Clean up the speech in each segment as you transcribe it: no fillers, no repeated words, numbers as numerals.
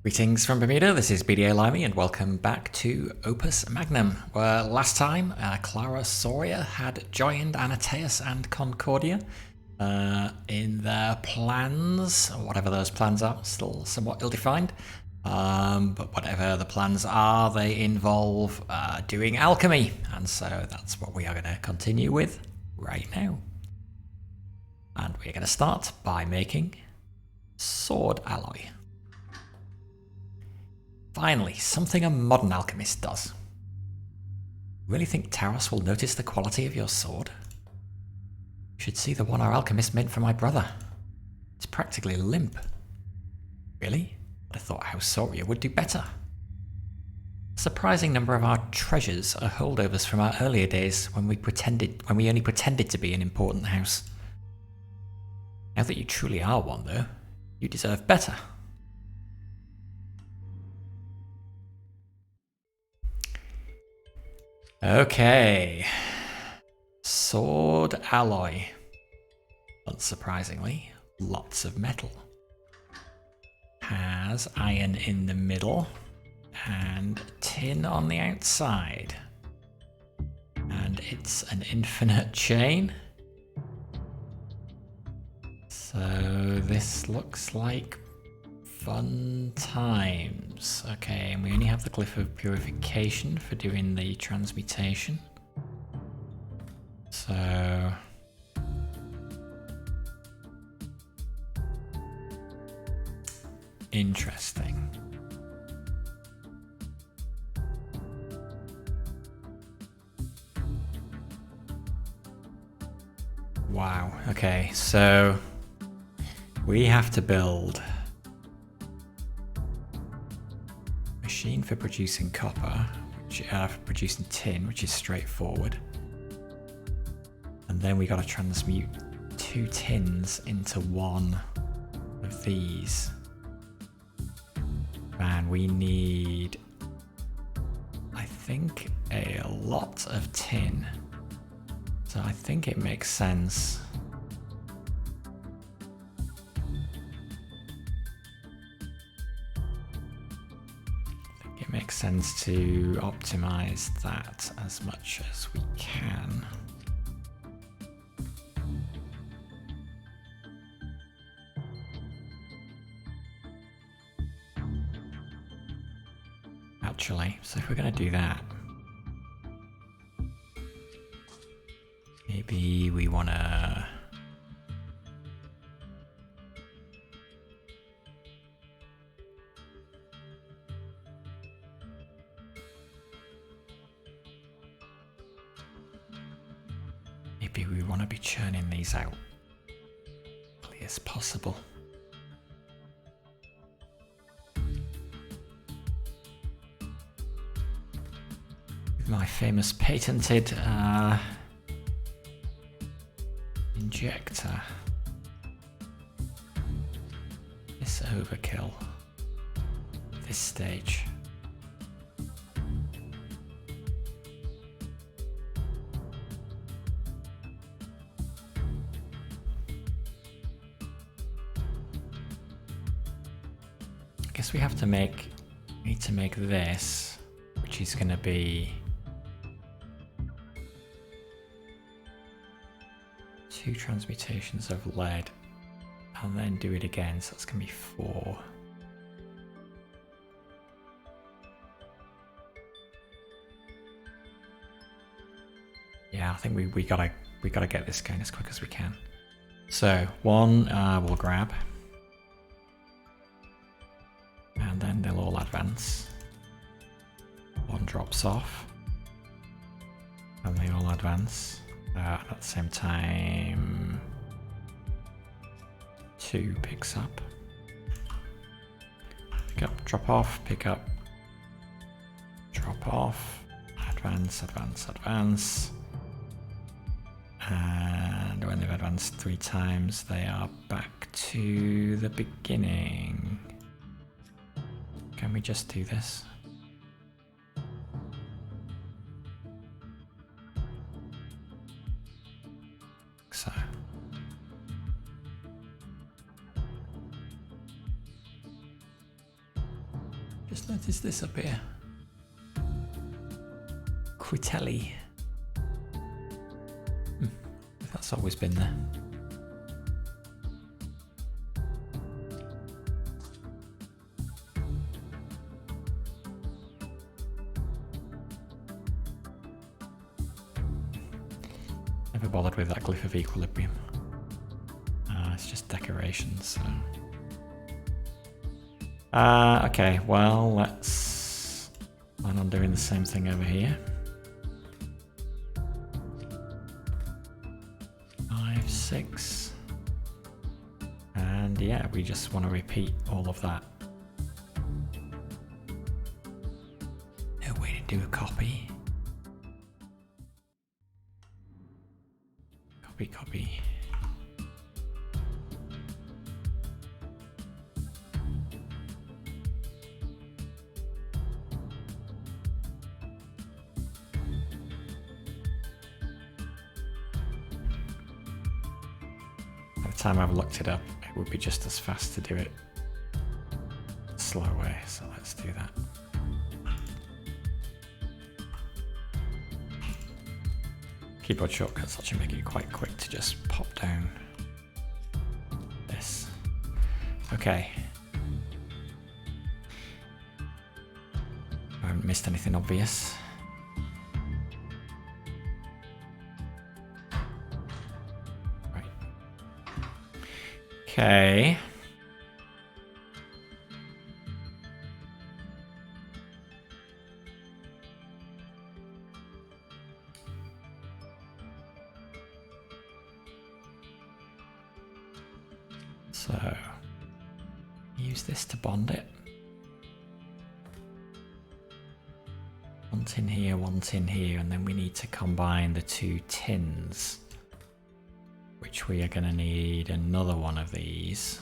Greetings from Bermuda, this is BDA Limey and welcome back to Opus Magnum, where last time Clara Soria had joined Anateus and Concordia in their plans, whatever those plans are, still somewhat ill-defined, but whatever the plans are, they involve doing alchemy, and so that's what we are going to continue with right now. And we're going to start by making sword alloy. Finally, something a modern alchemist does. Really think Taros will notice the quality of your sword? You should see the one our alchemist made for my brother. It's practically limp. Really? I thought House Soria would do better. A surprising number of our treasures are holdovers from our earlier days when we only pretended to be an important house. Now that you truly are one, though, you deserve better. Okay, sword alloy. Unsurprisingly, lots of metal. Has iron in the middle and tin on the outside. And it's an infinite chain. So this looks like fun times. Okay, and we only have the glyph of purification for doing the transmutation. So interesting. Wow. Okay, so we have to build machine for producing copper, for producing tin, which is straightforward. And then we got to transmute 2 tins into one of these. And we need, I think, a lot of tin. So I think it makes sense. It makes sense to optimize that as much as we can. Actually, so if we're going to do that, maybe we want to be churning these out as quickly as possible. With my famous patented injector. This overkill at this stage. I guess we need to make this, which is going to be 2 transmutations of lead, and then do it again, so that's going to be 4. Yeah, I think we gotta get this going as quick as we can. So 1 we'll grab. And then they'll all advance. 1 drops off. And they all advance. At the same time, 2 picks up. Pick up, drop off, pick up, drop off, advance, advance, advance. And when they've advanced 3 times, they are back to the beginning. Can we just do this? So. Just noticed this up here. Quitelli. That's always been there. Never bothered with that glyph of equilibrium. It's just decorations, so. Okay, well, let's plan on doing the same thing over here. 5, 6. And yeah, we just want to repeat all of that. No way to do a copy. Copy. By the time I've looked it up, it would be just as fast to do it slow way, so let's do that. Keyboard shortcuts actually make it quite quick to just pop down this. Okay. I haven't missed anything obvious. Right. Okay. So, use this to bond it. One tin here, one tin here, and then we need to combine the two tins, which we are going to need another one of these.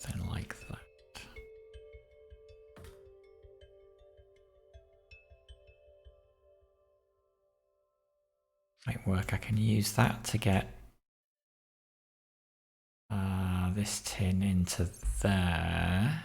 Then like that. Might work. I can use that to get this tin into there.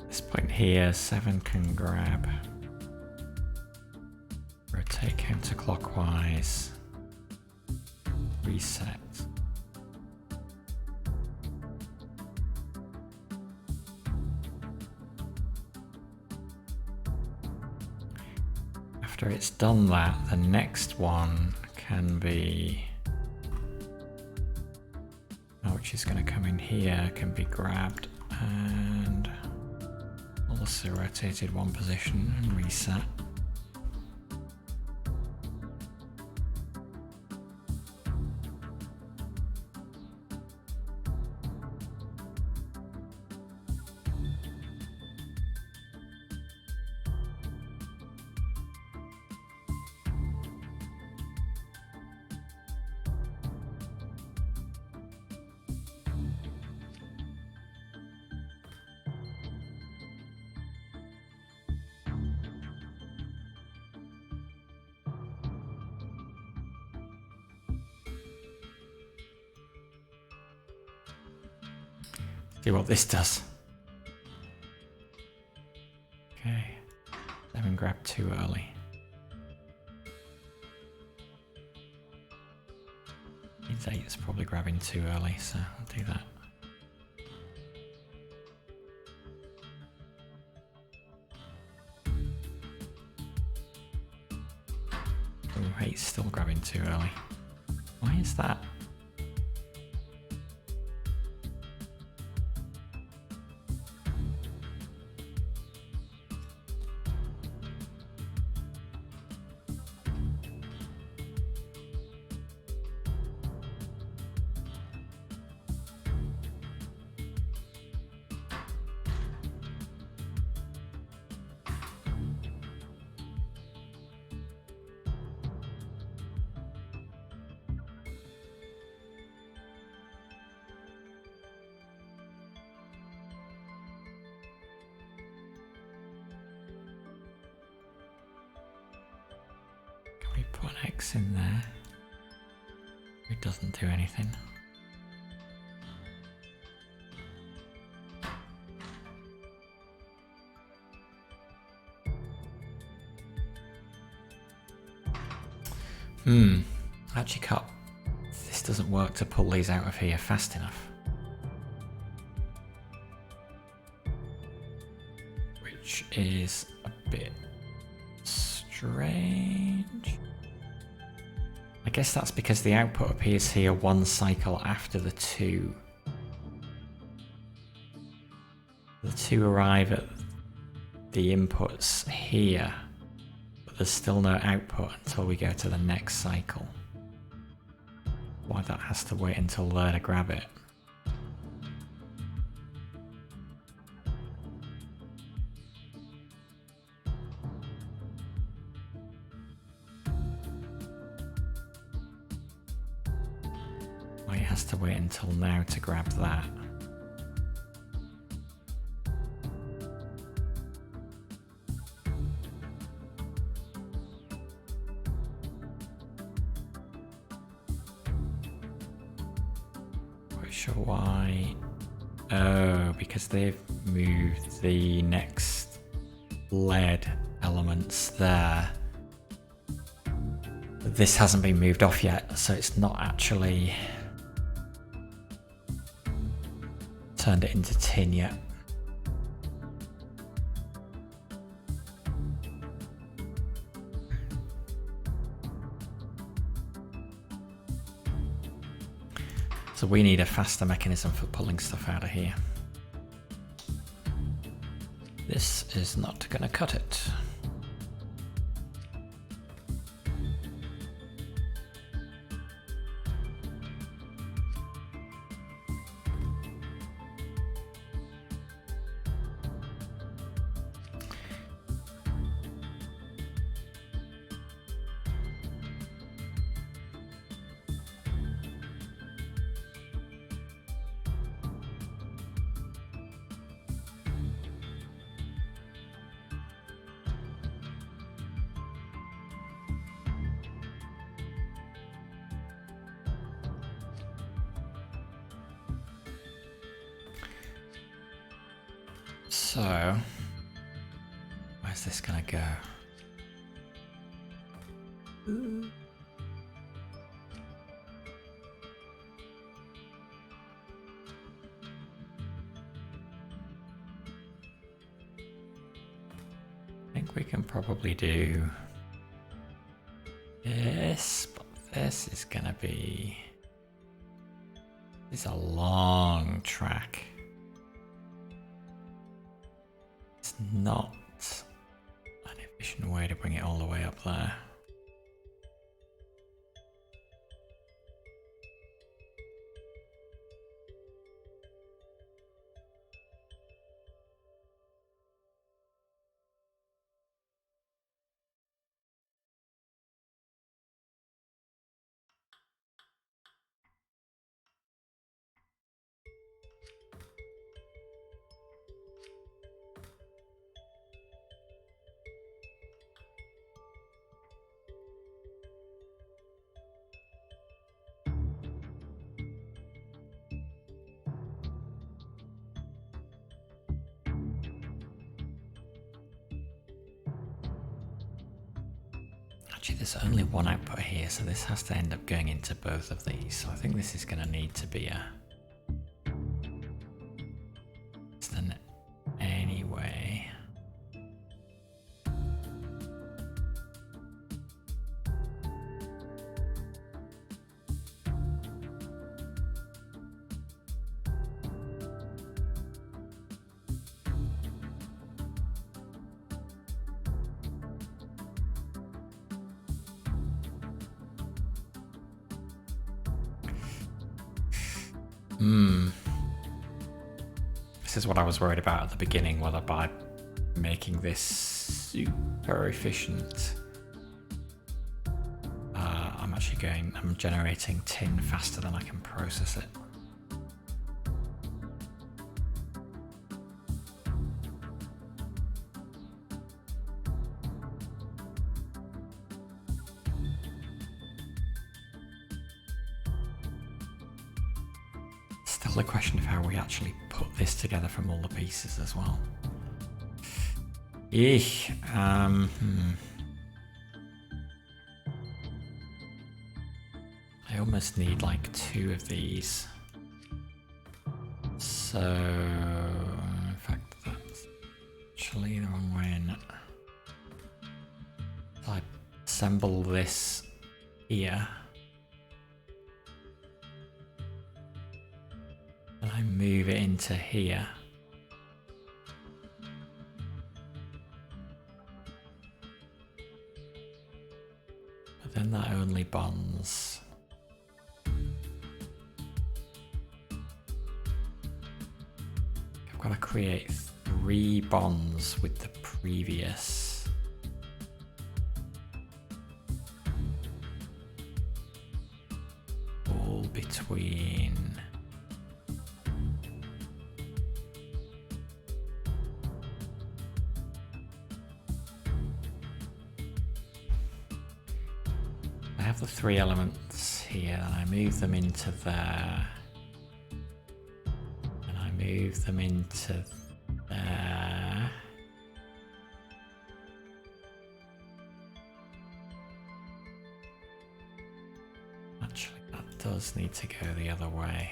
This point here, 7 can grab. Rotate counterclockwise. Reset. After it's done that, the next one can be, which is going to come in here, can be grabbed and also rotated one position and reset. See what this does. Okay, 7 grabbed too early. Needs 8 is probably grabbing too early, so I'll do that. Oh, 8's still grabbing too early. Why is that? Put an X in there. It doesn't do anything. Actually can't. This doesn't work to pull these out of here fast enough. Which is a bit strange. I guess that's because the output appears here one cycle after the two. The two arrive at the inputs here, but there's still no output until we go to the next cycle. Why that has to wait until there to grab it. Why it has to wait until now to grab that. Sure why. Oh, because they've moved the next lead elements there. But this hasn't been moved off yet, so it's not actually turned it into tin yet. So we need a faster mechanism for pulling stuff out of here. This is not going to cut it. So, where's this gonna go? I think we can probably do this, but this is gonna be... It's a long track. It's not an efficient way to bring it all the way up there. Actually, there's only one output here, so this has to end up going into both of these. So I think this is going to need to be a... Then anyway. This is what I was worried about at the beginning, whether by making this super efficient, I'm generating tin faster than I can process it. still the question of how we actually put this together from all the pieces as well. Eesh. I almost need like 2 of these. So, in fact, that's actually the wrong way in it. I assemble this here. And I move it into here. But then that only bonds. I've got to create 3 bonds with the previous. All between. I have the 3 elements here and I move them into there. Move them into there. Actually, that does need to go the other way.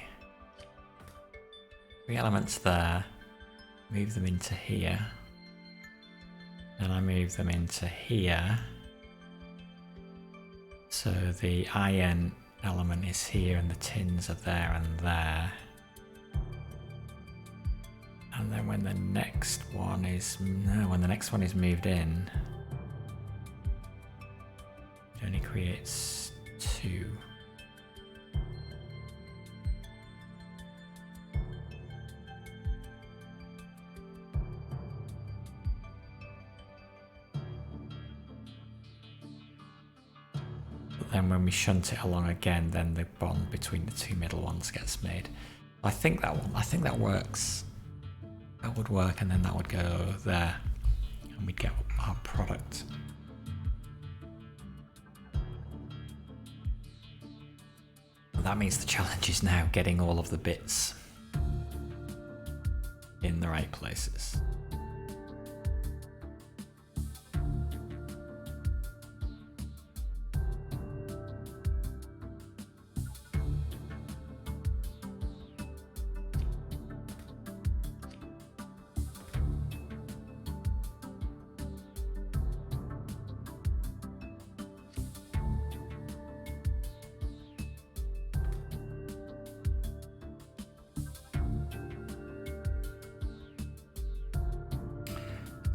3 elements there. Move them into here. Then I move them into here. So the iron element is here and the tins are there and there. And then when the next one is moved in, it only creates 2. But then when we shunt it along again, then the bond between the 2 middle ones gets made. I think that works. That would work, and then that would go there, and we'd get our product. That means the challenge is now getting all of the bits in the right places.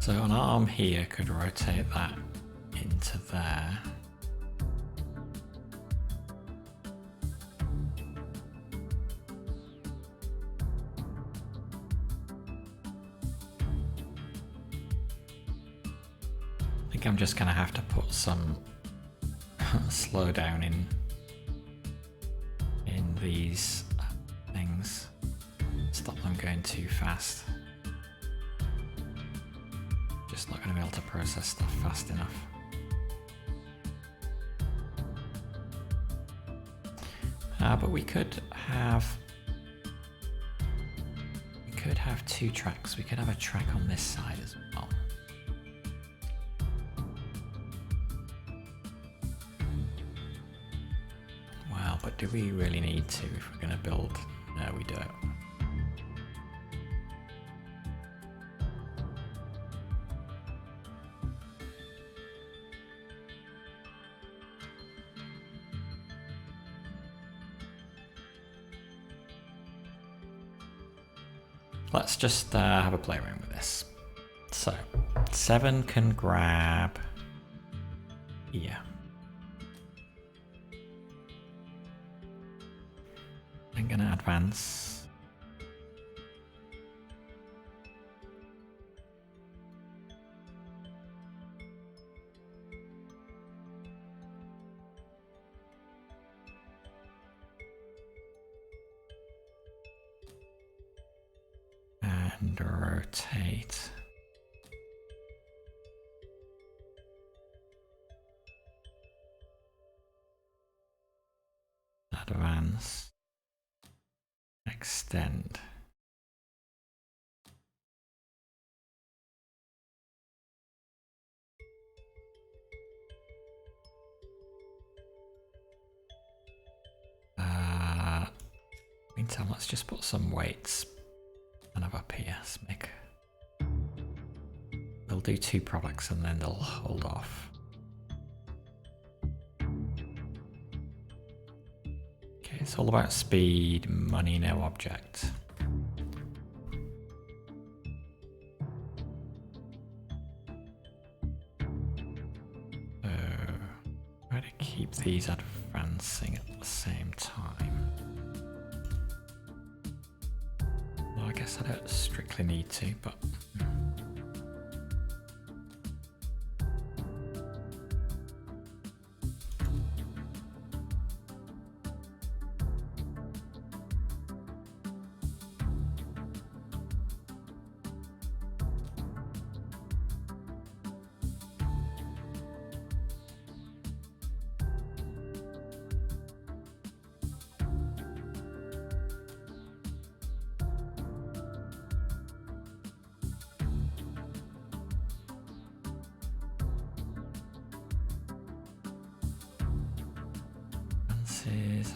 So an arm here could rotate that into there. I think I'm just going to have to put some slowdown in these things. Stop them going too fast. Just not going to be able to process stuff fast enough. But we could have 2 tracks. We could have a track on this side as well. Well, but do we really need to if we're going to build? No, we don't. Let's just have a play around with this. So 7 can grab here. I'm gonna advance. And rotate. Advance. extend. Meantime, let's just put some weights kind of up here. Smig. We'll do 2 products and then they'll hold off. Okay, it's all about speed, money, no object. So, try to keep these advancing at the same time. Well, I guess I don't strictly need to, but...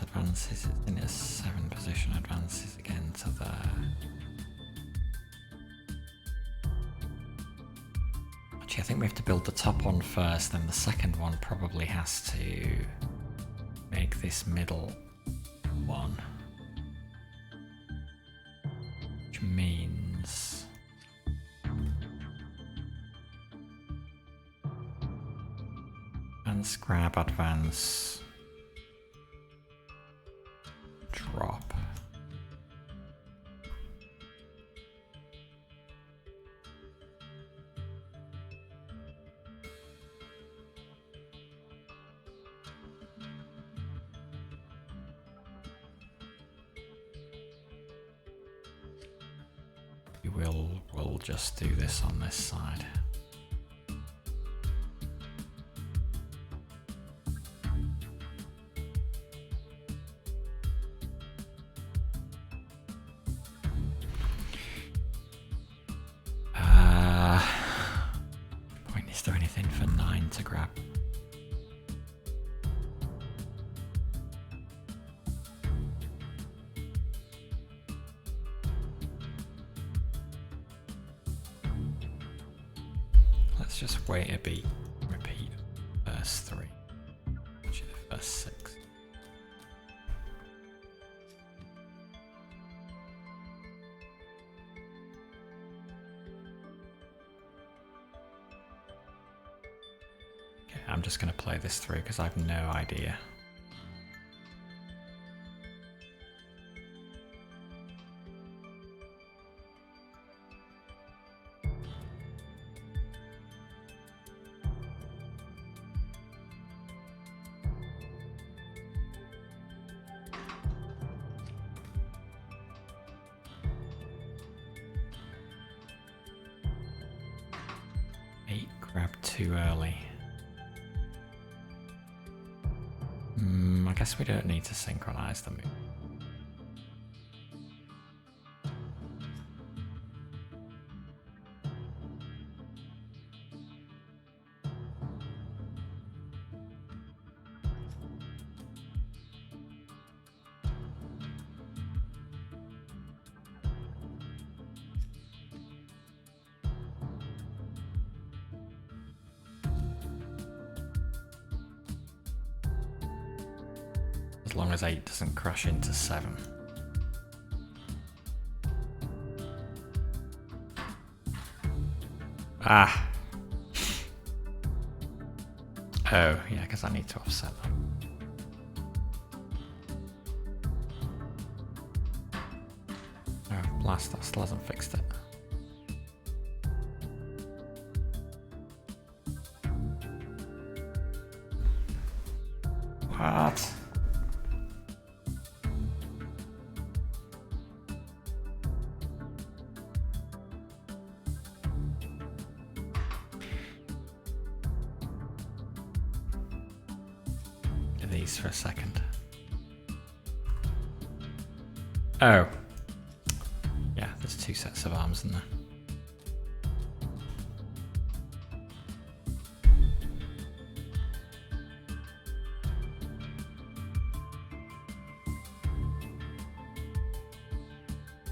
Advances in a 7 position, advances again to there. Actually, I think we have to build the top one first, then the second one probably has to make this middle one. Which means... advance, grab, advance... drop. We'll just do this on this side. Is there anything for 9 to grab? Let's just wait a beat. Repeat verse 3. Actually, the first 6. I'm just going to play this through because I have no idea. Grab too early. I guess we don't need to synchronize them. As long as 8 doesn't crash into 7. Ah! Oh, yeah, because I need to offset them. Oh, blast, that still hasn't fixed it. What? These for a second. Oh, 2 sets of arms, isn't there?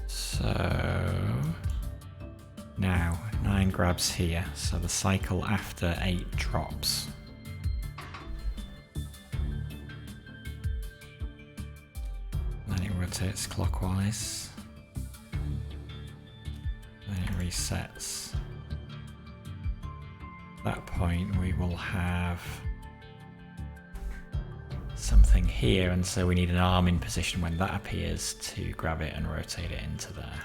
So now 9 grabs here, so the cycle after 8 drops. Then it rotates clockwise. Then it resets. At that point we will have something here, and so we need an arm in position when that appears to grab it and rotate it into there.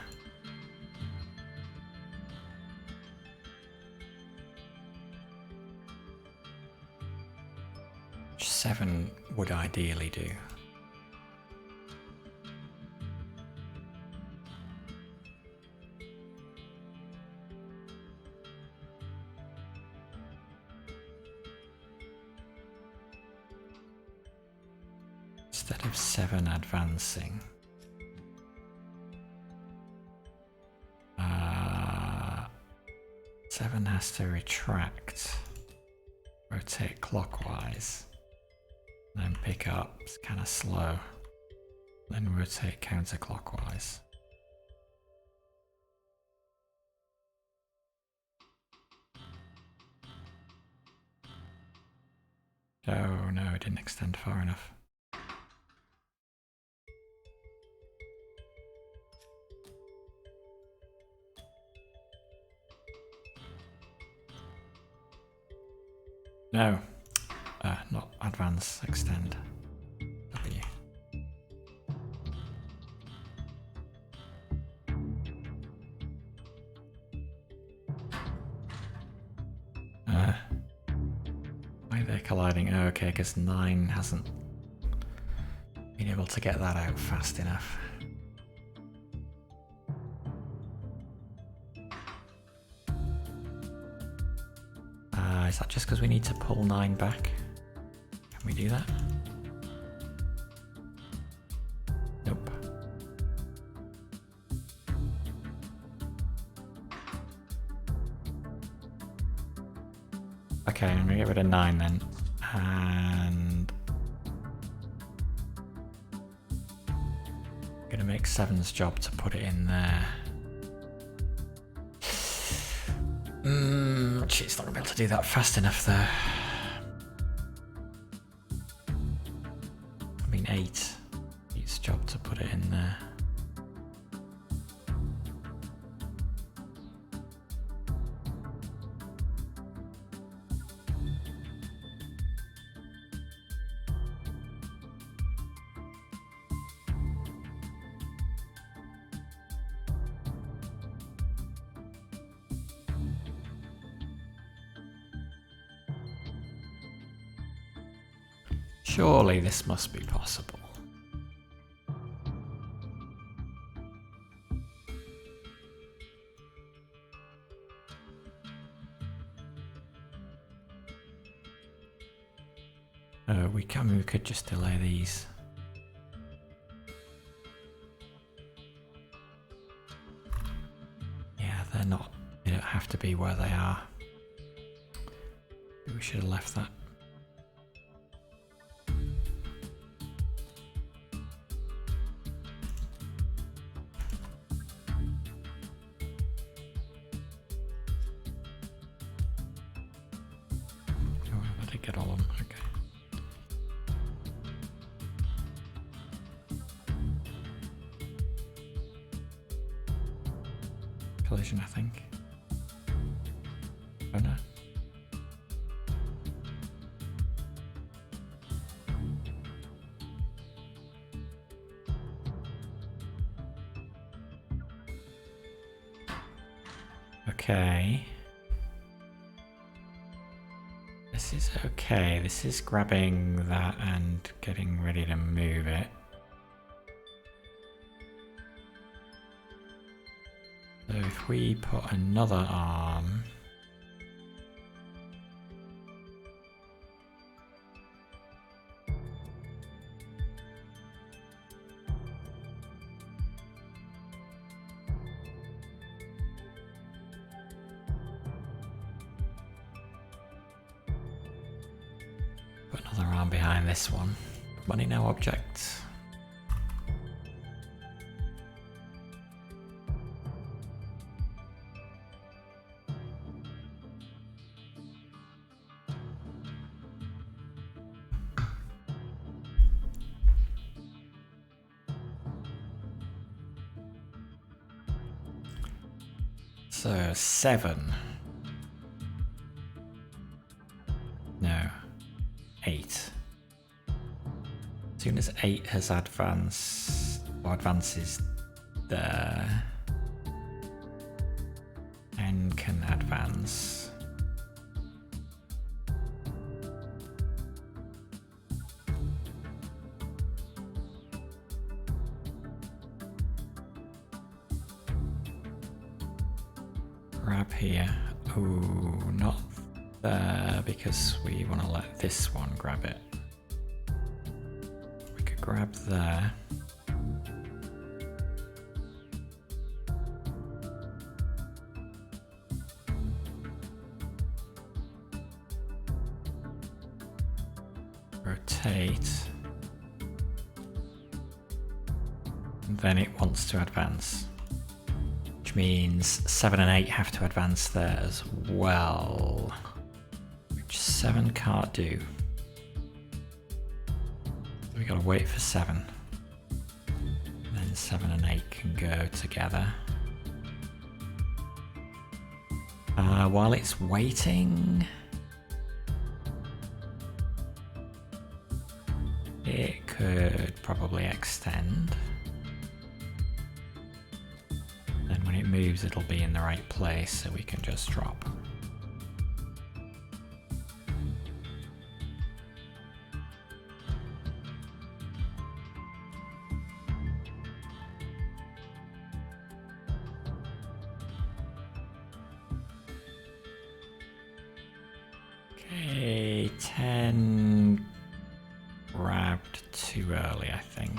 Which 7 would ideally do. Instead of 7 advancing, 7 has to retract, rotate clockwise, then pick up, it's kind of slow, then rotate counterclockwise. Oh no, it didn't extend far enough. No, not advance, extend. W. Why are they colliding? Oh, okay, because 9 hasn't been able to get that out fast enough. Is that just because we need to pull 9 back? Can we do that? Nope. Okay, I'm gonna get rid of 9 then. And I'm gonna make 7's job to put it in there. It's not going to be able to do that fast enough though. I mean 8. It's job to put it in there. Surely this must be possible. We could just delay these. Yeah, they don't have to be where they are. Maybe we should have left that. Get all of them, okay. Collision, I think. Oh no. Okay. This is okay. This is grabbing that and getting ready to move it. So if we put another arm, around behind this one. Money, no object. So 7. No. 8. As soon as 8 has advanced or advances there, 10 can advance. Grab here. Ooh, not there because we want to let this one grab it. We could grab there. Rotate. And then it wants to advance. Which means 7 and 8 have to advance there as well. Which 7 can't do. We gotta wait for 7. And then 7 and 8 can go together. While it's waiting, it could probably extend. Then when it moves, it'll be in the right place, so we can just drop. Okay, 10 grabbed too early, I think.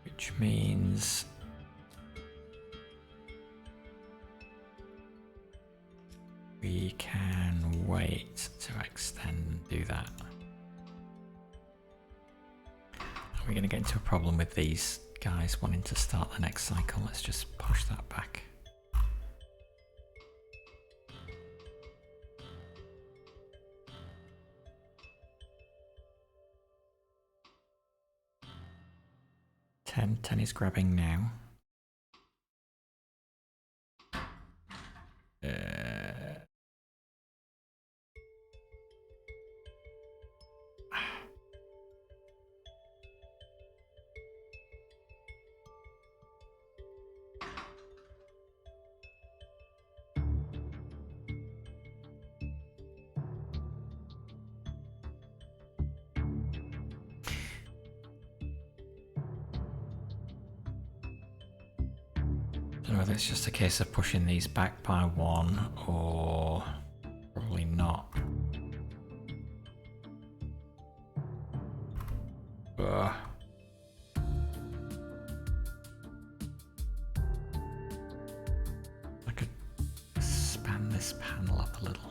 Which means we can wait to extend and do that. We're going to get into a problem with these guys wanting to start the next cycle. Let's just push that back. Ten is grabbing now. I don't know whether it's just a case of pushing these back by 1 or probably not. Ugh. I could span this panel up a little.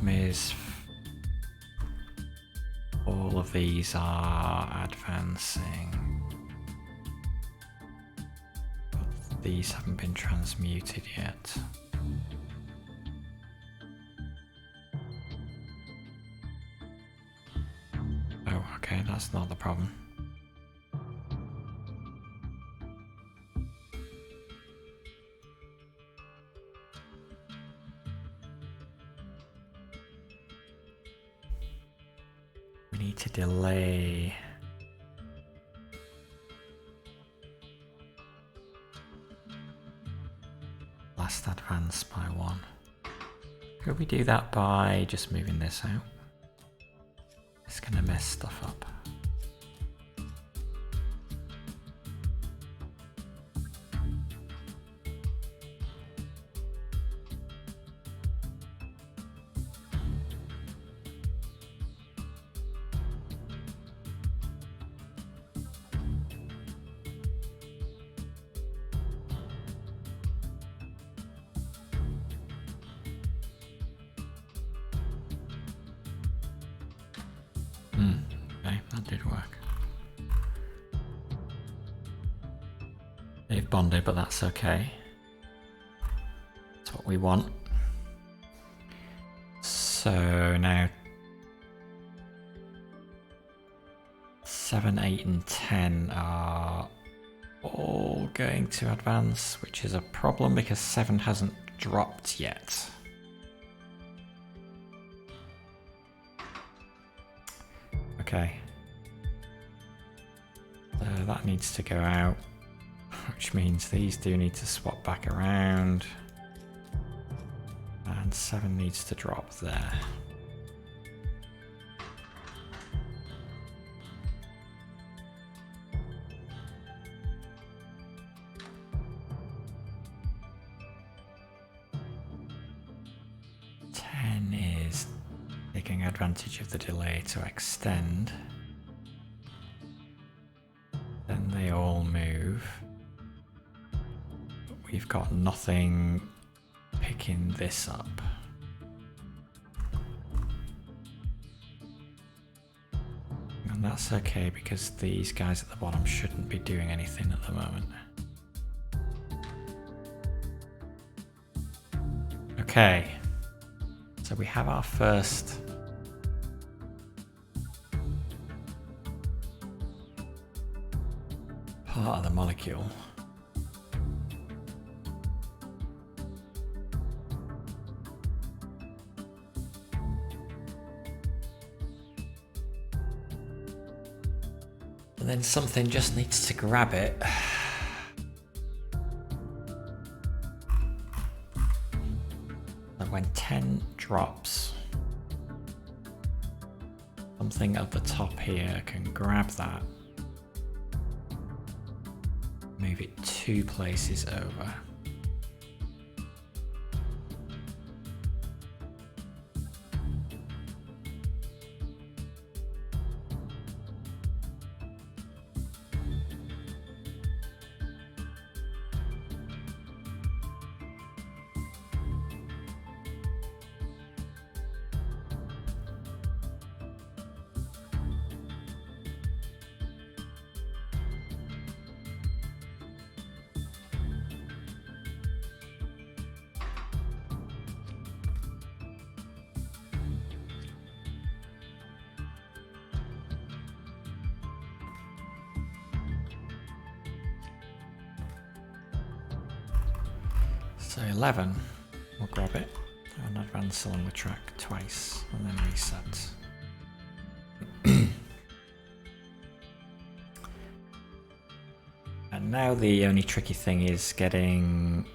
Is all of these are advancing, but these haven't been transmuted yet. Oh, okay, that's not the problem. need to delay. Last advance by 1. Could we do that by just moving this out? It's gonna mess stuff up. Okay, that did work. They've bonded, but that's okay. That's what we want. So now 7, 8 and 10 are all going to advance, which is a problem because 7 hasn't dropped yet. Okay. So that needs to go out, which means these do need to swap back around. And 7 needs to drop there. Taking advantage of the delay to extend. Then they all move. But we've got nothing picking this up. And that's okay because these guys at the bottom shouldn't be doing anything at the moment. Okay. So we have our first part of the molecule. And then something just needs to grab it. And when 10 drops, something at the top here can grab that. Move it 2 places over. So 11, we'll grab it and advance along the track twice and then reset. And now the only tricky thing is getting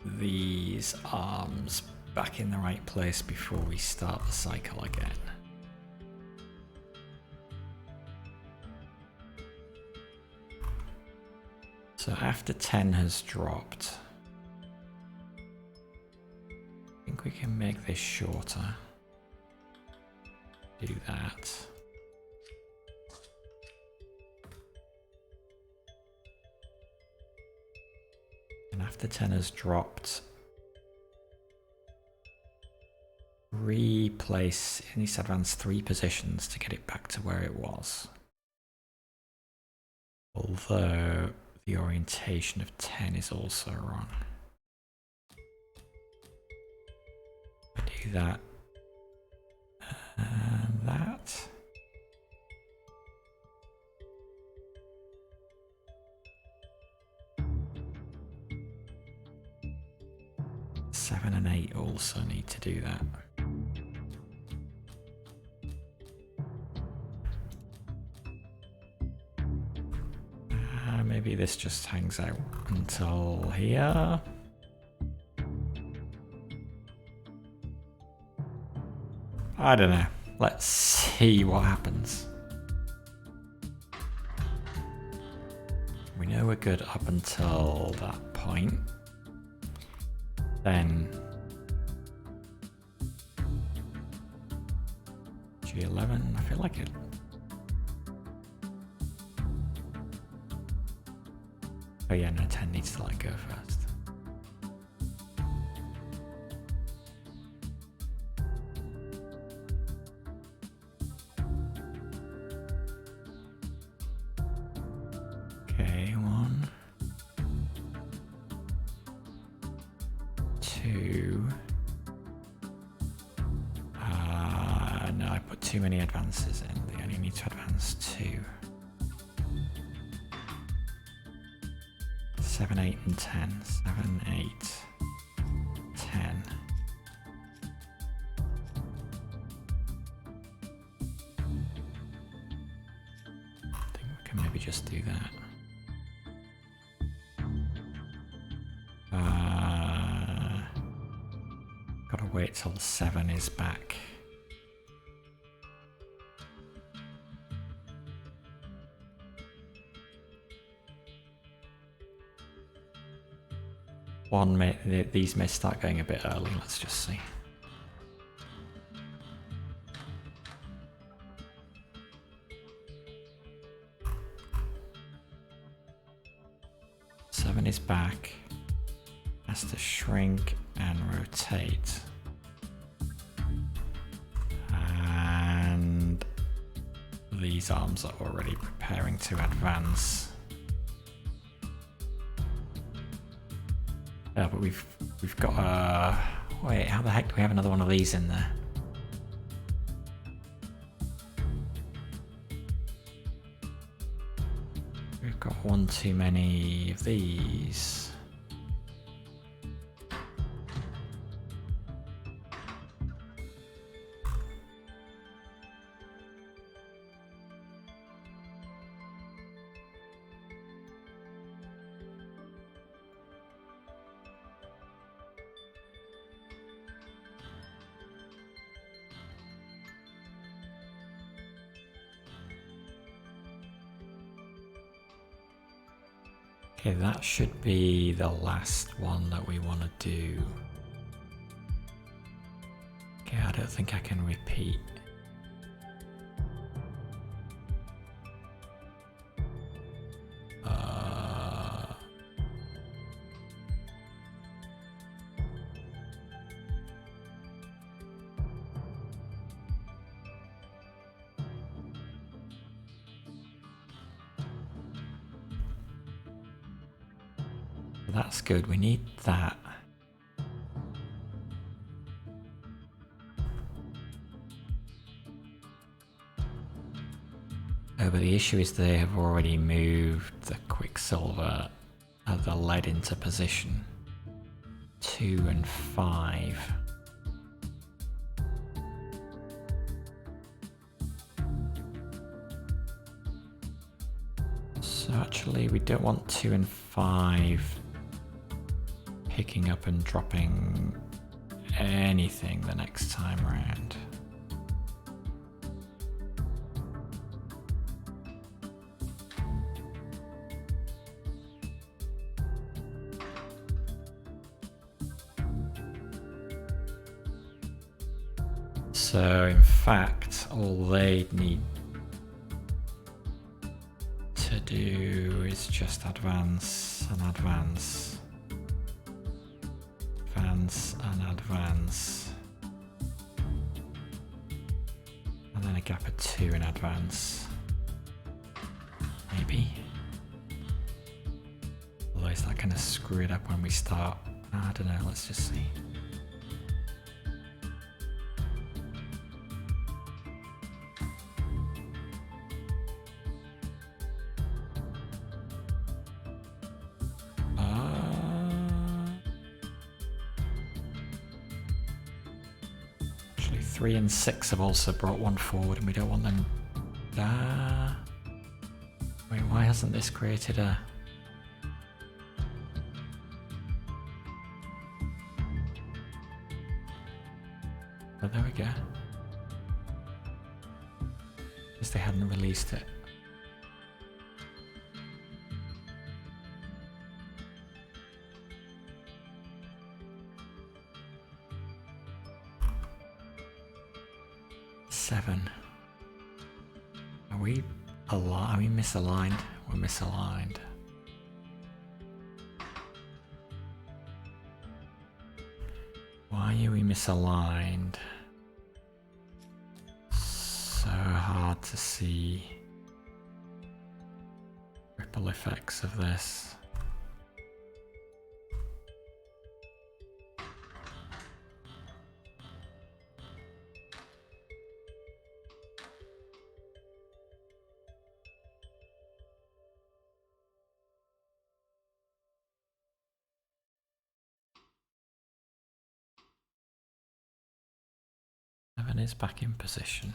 these arms back in the right place before we start the cycle again. So after 10 has dropped, I think we can make this shorter. Do that. And after 10 has dropped, replace, it needs to advance 3 positions to get it back to where it was. Although the orientation of 10 is also wrong. I do that and that. Seven and 8 also need to do that. maybe this just hangs out until here. I don't know. Let's see what happens. We know we're good up until that point. Then G11, I feel like it. Oh yeah, no, 10 needs to go first. Okay, 1, 2. No, I put too many advances in. They only need to advance 2. 7, 8, and 10. 7, 8, 10. I think we can maybe just do that. Gotta wait till 7 is back. These may start going a bit early, let's just see. Seven is back. Has to shrink and rotate. And these arms are already preparing to advance. Yeah, but we've got wait, how the heck do we have another one of these in there? We've got one too many of these. Okay, that should be the last one that we want to do. Okay, I don't think I can repeat. That's good, we need that. Oh, but the issue is they have already moved the Quicksilver, the lead into position. 2 and 5. So actually we don't want 2 and 5 picking up and dropping anything the next time around. So in fact, all they need to do is just advance and advance. Advance and advance. And then a gap of 2 in advance. Maybe. Although is that going to screw it up when we start? I don't know, let's just see. Actually, 3 and 6 have also brought one forward, and we don't want them. Wait, why hasn't this created a? Oh, there we go. Because they hadn't released it. Seven. Are we aligned? Are we misaligned? We're misaligned. Why are we misaligned? So hard to see ripple effects of this. Seven is back in position.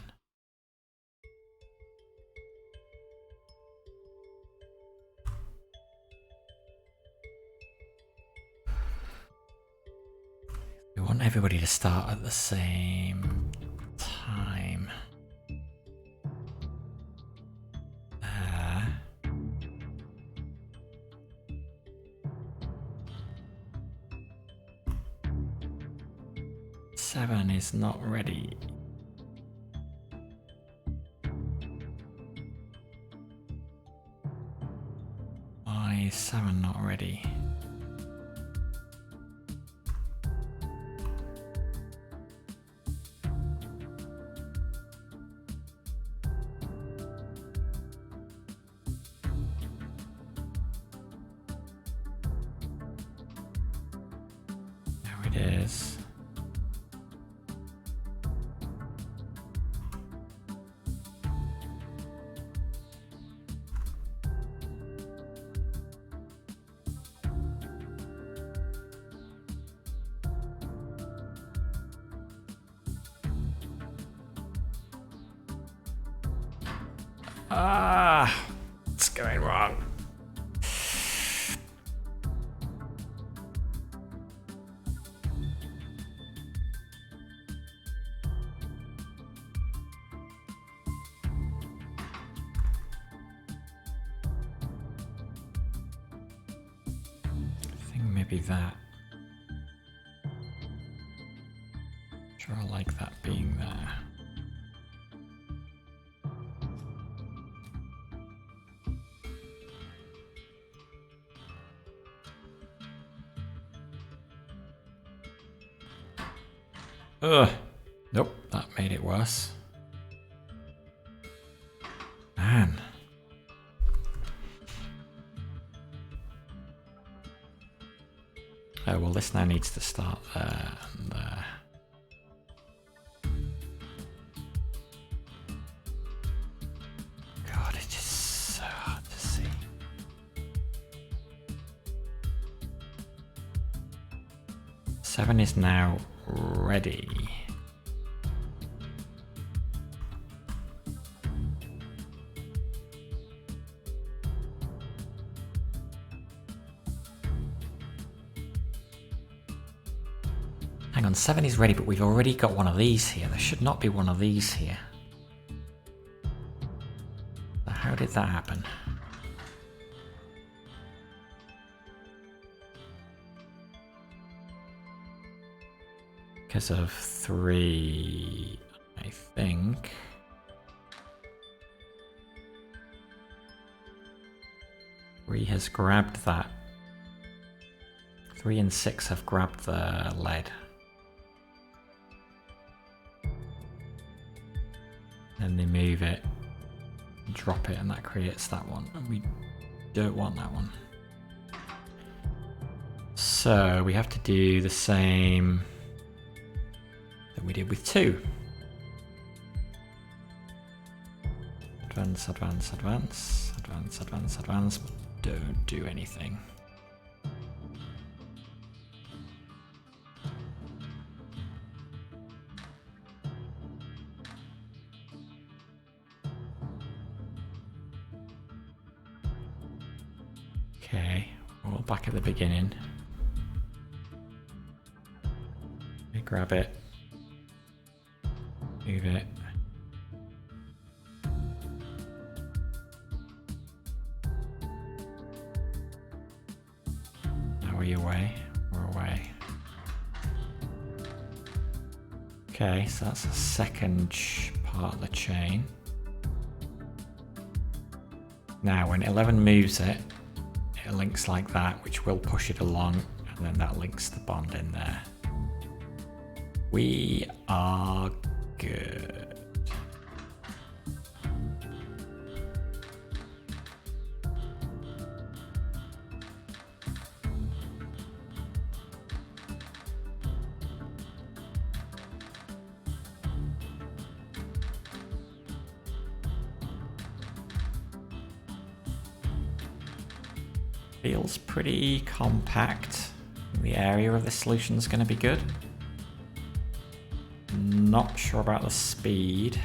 We want everybody to start at the same time. Seven is not ready. Why is seven not ready? There it is. What's going wrong? I think maybe that. Sure, I like that being there. Ugh. Nope, that made it worse. Man. Oh, well, this now needs to start there and there. God, it's just so hard to see. Seven is now ready. Hang on, seven is ready, but we've already got one of these here. There should not be one of these here. So how did that happen? Because of three, I think. Three has grabbed that. 3 and 6 have grabbed the lead. Then they move it, drop it, and that creates that one. And we don't want that one. So we have to do the same that we did with 2. Advance, advance, advance, advance, advance, advance. Don't do anything. Okay, we're back at the beginning. We grab it. Move it. Now are you away? We're away. Okay, so that's the second part of the chain. Now when 11 moves it, it links like that, which will push it along, and then that links the bond in there. We are good. Feels pretty compact. The area of the solution is going to be good. Not sure about the speed.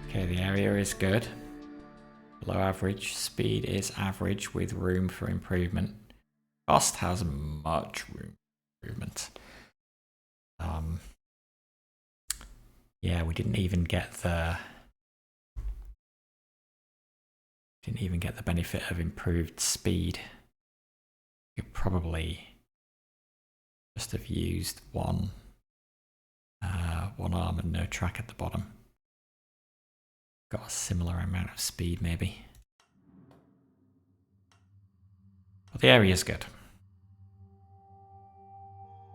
Okay, the area is good. Below average. Speed is average with room for improvement. Cost has much room for improvement. Yeah, we didn't even get the benefit of improved speed. You could probably just have used one arm and no track at the bottom. Got a similar amount of speed maybe. But the area is good.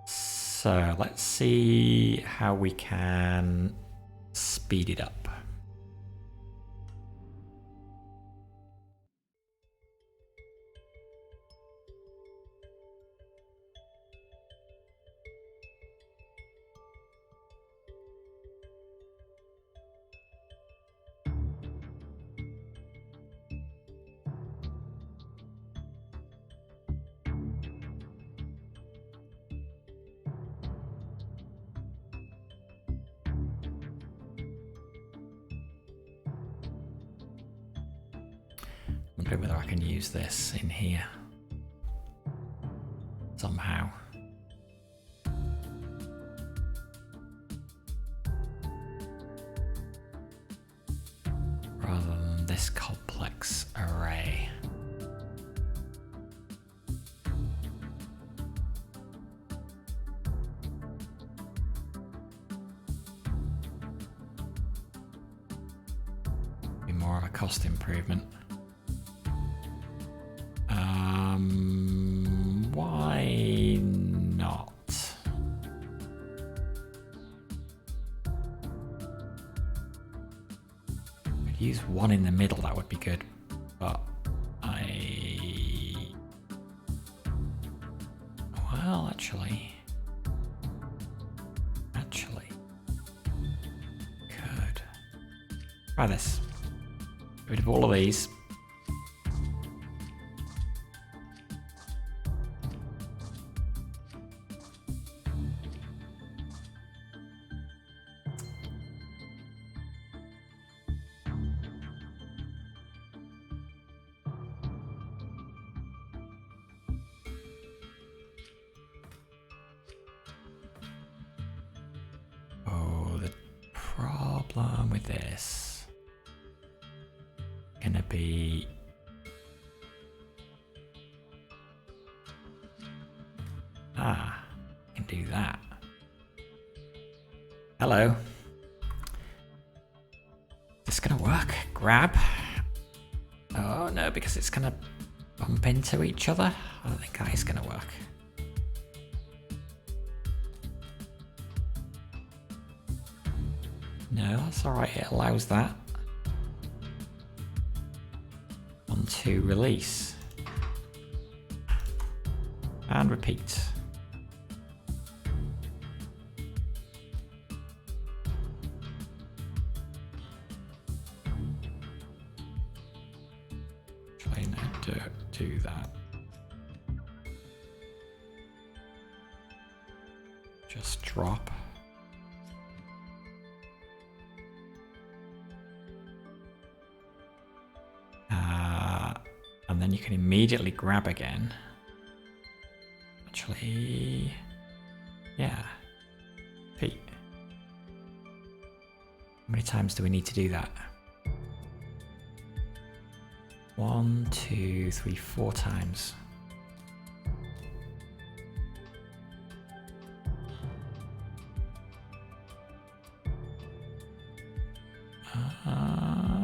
So let's see how we can speed it up. Wondering whether I can use this in here somehow. Rather than this complex array. Be more of a cost improvement. Why not? Could use one in the middle, that would be good, but well, actually, could try this. Get rid of all of these. Problem with this gonna be I can do that. Hello. This gonna work? Grab? Oh no, because it's gonna bump into each other. I don't think that is gonna work. No, that's alright, it allows that. On to release. And repeat. Actually, no, do that. Just drop. And then you can immediately grab again. actually, yeah. Pete. How many times do we need to do that? 1, 2, 3, 4 times.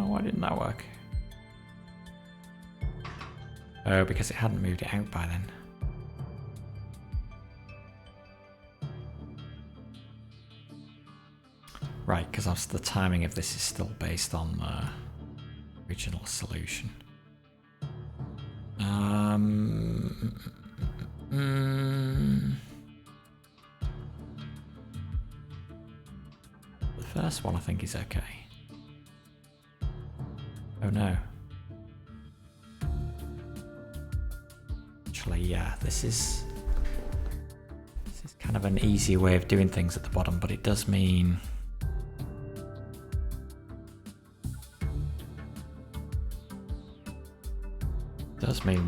Why didn't that work? Oh, because it hadn't moved it out by then. Right, because the timing of this is still based on the original solution. The first one I think is okay. Oh no. Actually, yeah, this is kind of an easier way of doing things at the bottom, but it does mean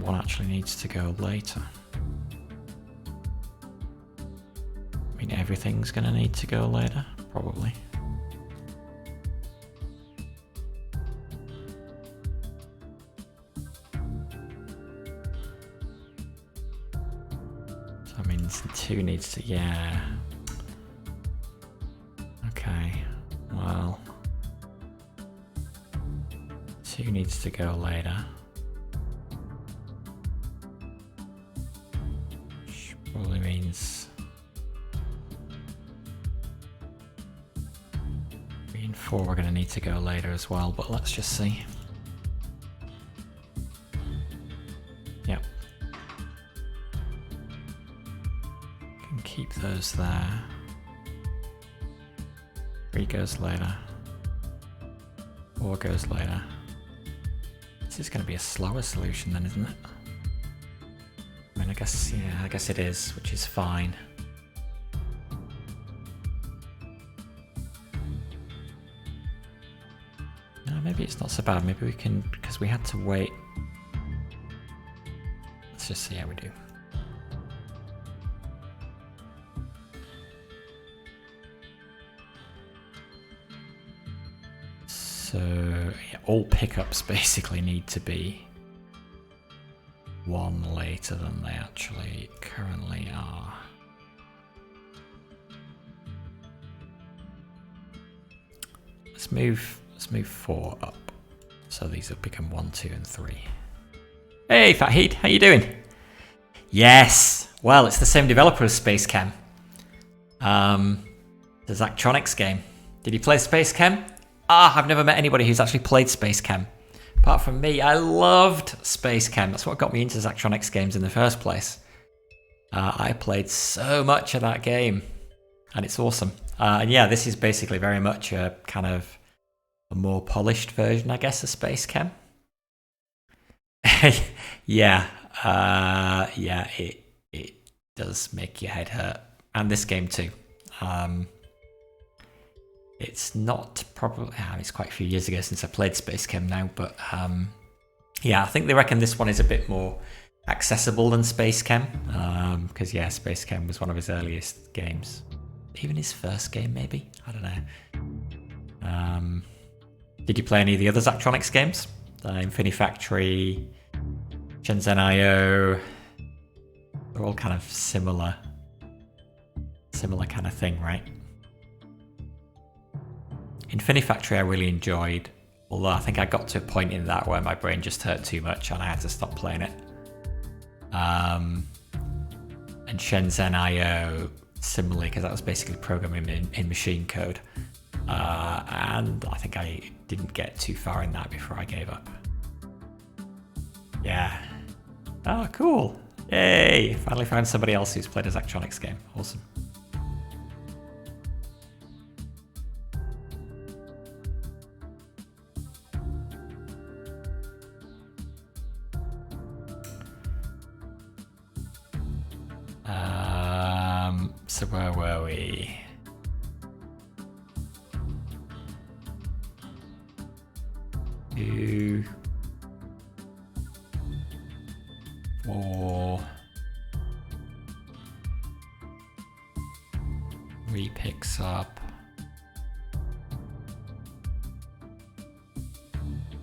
one actually needs to go later. I mean, everything's gonna need to go later, probably. So that means 2 needs to, yeah. Okay, well, 2 needs to go later. Probably means 3 and 4 are going to need to go later as well, but let's just see. Yep. Can keep those there. 3 goes later. 4 goes later. This is going to be a slower solution then, isn't it? I mean, I guess it is, which is fine. No, maybe it's not so bad. Maybe we can, because we had to wait. Let's just see how we do. So, yeah, all pickups basically need to be 1 later than they actually currently are. Let's move 4 up. So these will become 1, 2, and 3. Hey, Fat Heat, how you doing? Yes. Well, it's the same developer as Space Chem. The Zachtronics game. Did you play Space Chem? I've never met anybody who's actually played Space Chem. Apart from me, I loved Space Chem. That's what got me into Zachtronics games in the first place. I played so much of that game, and it's awesome. And yeah, this is basically very much a kind of a more polished version, I guess, of Space Chem. Yeah, it does make your head hurt, and this game too. It's not probably, it's quite a few years ago since I played Space Chem now, but yeah, I think they reckon this one is a bit more accessible than Space Chem, because yeah, Space Chem was one of his earliest games. Even his first game, maybe? I don't know. Did you play any of the other Zachtronics games? Infinifactory, Shenzhen IO, they're all kind of similar kind of thing, right? Infinifactory I really enjoyed, although I think I got to a point in that where my brain just hurt too much and I had to stop playing it. And Shenzhen IO, similarly, because that was basically programming in machine code. And I think I didn't get too far in that before I gave up. Yeah. Oh, cool. Yay! Finally found somebody else who's played a Zachtronics game. Awesome. So where were we? Two, 4, Repicks up.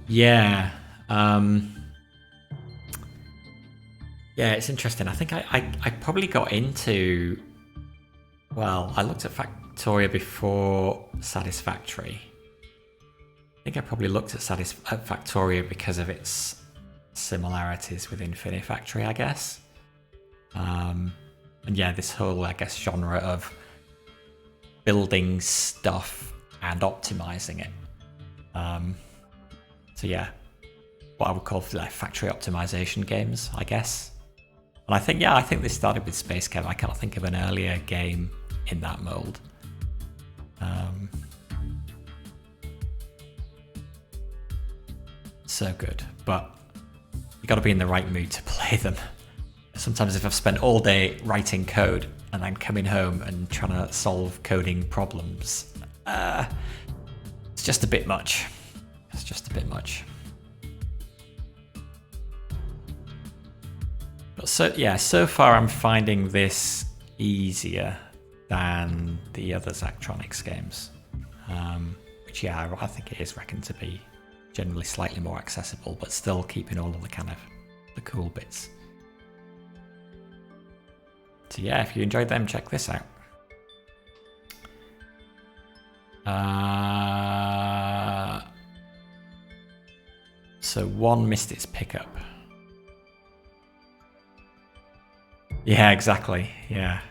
Yeah. Yeah, it's interesting. I think I probably got into... Well, I looked at Factoria before Satisfactory. I think I probably looked at Factoria because of its similarities with Infinifactory, I guess. And yeah, this whole, I guess, genre of building stuff and optimizing it. So yeah, what I would call like factory optimization games, I guess. And I think, yeah, I think this started with Space Chem. I can't think of an earlier game in that mold. So good, but you got to be in the right mood to play them. Sometimes if I've spent all day writing code and then coming home and trying to solve coding problems, it's just a bit much. It's just a bit much. But so far I'm finding this easier than the other Zachtronics games, which yeah, I think it is reckoned to be generally slightly more accessible, but still keeping all of the kind of the cool bits. So yeah, if you enjoyed them, check this out. So one missed its pickup. Yeah, exactly. Yeah.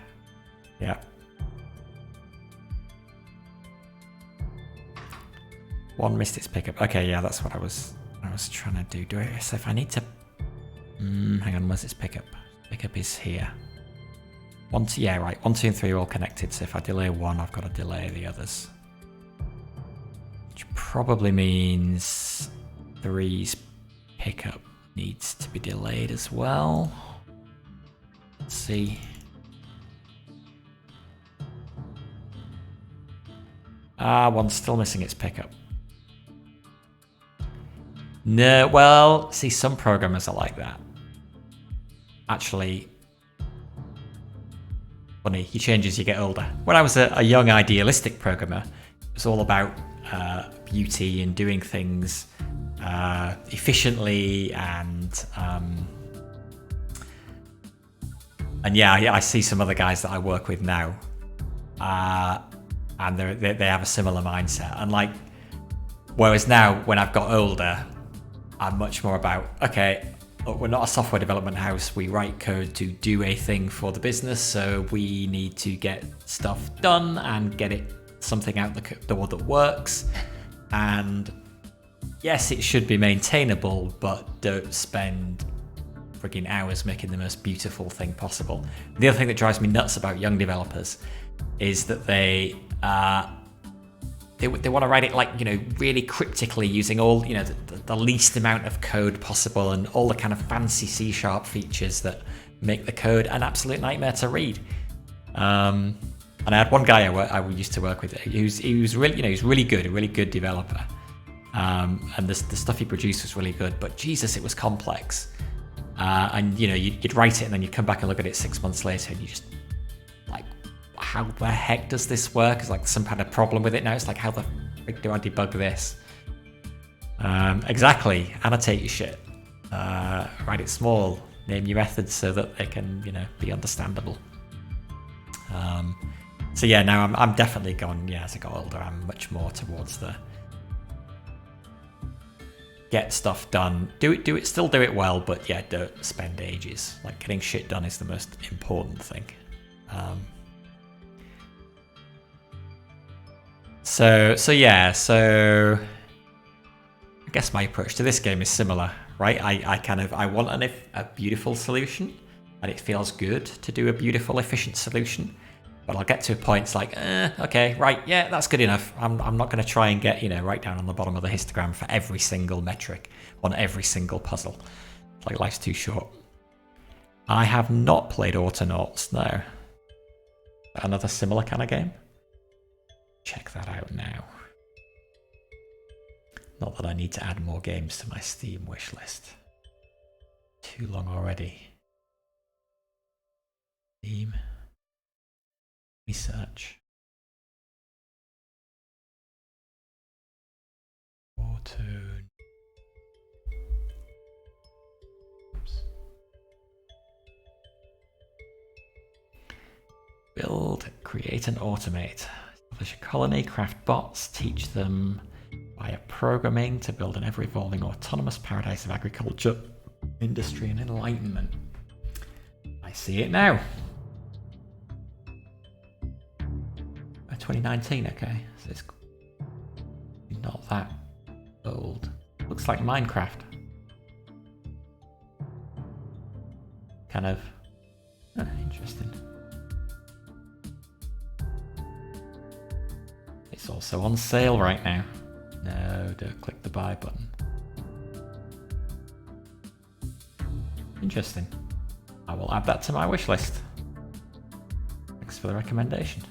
One missed its pickup. Okay, yeah, that's what I was trying to do. So if I need to... hang on, where's its pickup? Pickup is here. 1, 2, yeah, right. 1, 2, and 3 are all connected. So if I delay one, I've got to delay the others. Which probably means 3's pickup needs to be delayed as well. Let's see. One's still missing its pickup. No, well, see, some programmers are like that. Actually, funny, you change as you get older. When I was a young idealistic programmer, it was all about beauty and doing things efficiently and yeah, I see some other guys that I work with now, and they have a similar mindset. And like, whereas now, when I've got older, I'm much more about, okay, look, we're not a software development house. We write code to do a thing for the business, so we need to get stuff done and get it something out the door that works. And yes, it should be maintainable, but don't spend frigging hours making the most beautiful thing possible. The other thing that drives me nuts about young developers is that they want to write it like, really cryptically, using all, the least amount of code possible and all the kind of fancy C# features that make the code an absolute nightmare to read. And I had one guy I used to work with. He was really, he's really good, a really good developer. And the stuff he produced was really good, but Jesus, it was complex. And you'd write it and then you'd come back and look at it 6 months later and you just like, how the heck does this work? It's like some kind of problem with it now. It's like, how the frick do I debug this? Exactly. Annotate your shit. Write it small. Name your methods so that they can, be understandable. So yeah, now I'm definitely gone. Yeah, as I got older, I'm much more towards the get stuff done. Do it. Still do it well, but yeah, don't spend ages. Like, getting shit done is the most important thing. So I guess my approach to this game is similar, right? I want a beautiful solution, and it feels good to do a beautiful, efficient solution. But I'll get to a point, it's like, okay, right, yeah, that's good enough. I'm not going to try and get, right down on the bottom of the histogram for every single metric on every single puzzle. It's like, life's too short. I have not played Autonauts, no. Another similar kind of game? Check that out now. Not that I need to add more games to my Steam wishlist. Too long already. Steam. Research. Button. Oops. Build, create and automate. Establish a colony, craft bots, teach them via programming to build an ever-evolving autonomous paradise of agriculture, industry and enlightenment. I see it now. 2019, okay. So it's not that old. Looks like Minecraft. Kind of interesting. It's also on sale right now. No, don't click the buy button. Interesting. I will add that to my wish list. Thanks for the recommendation.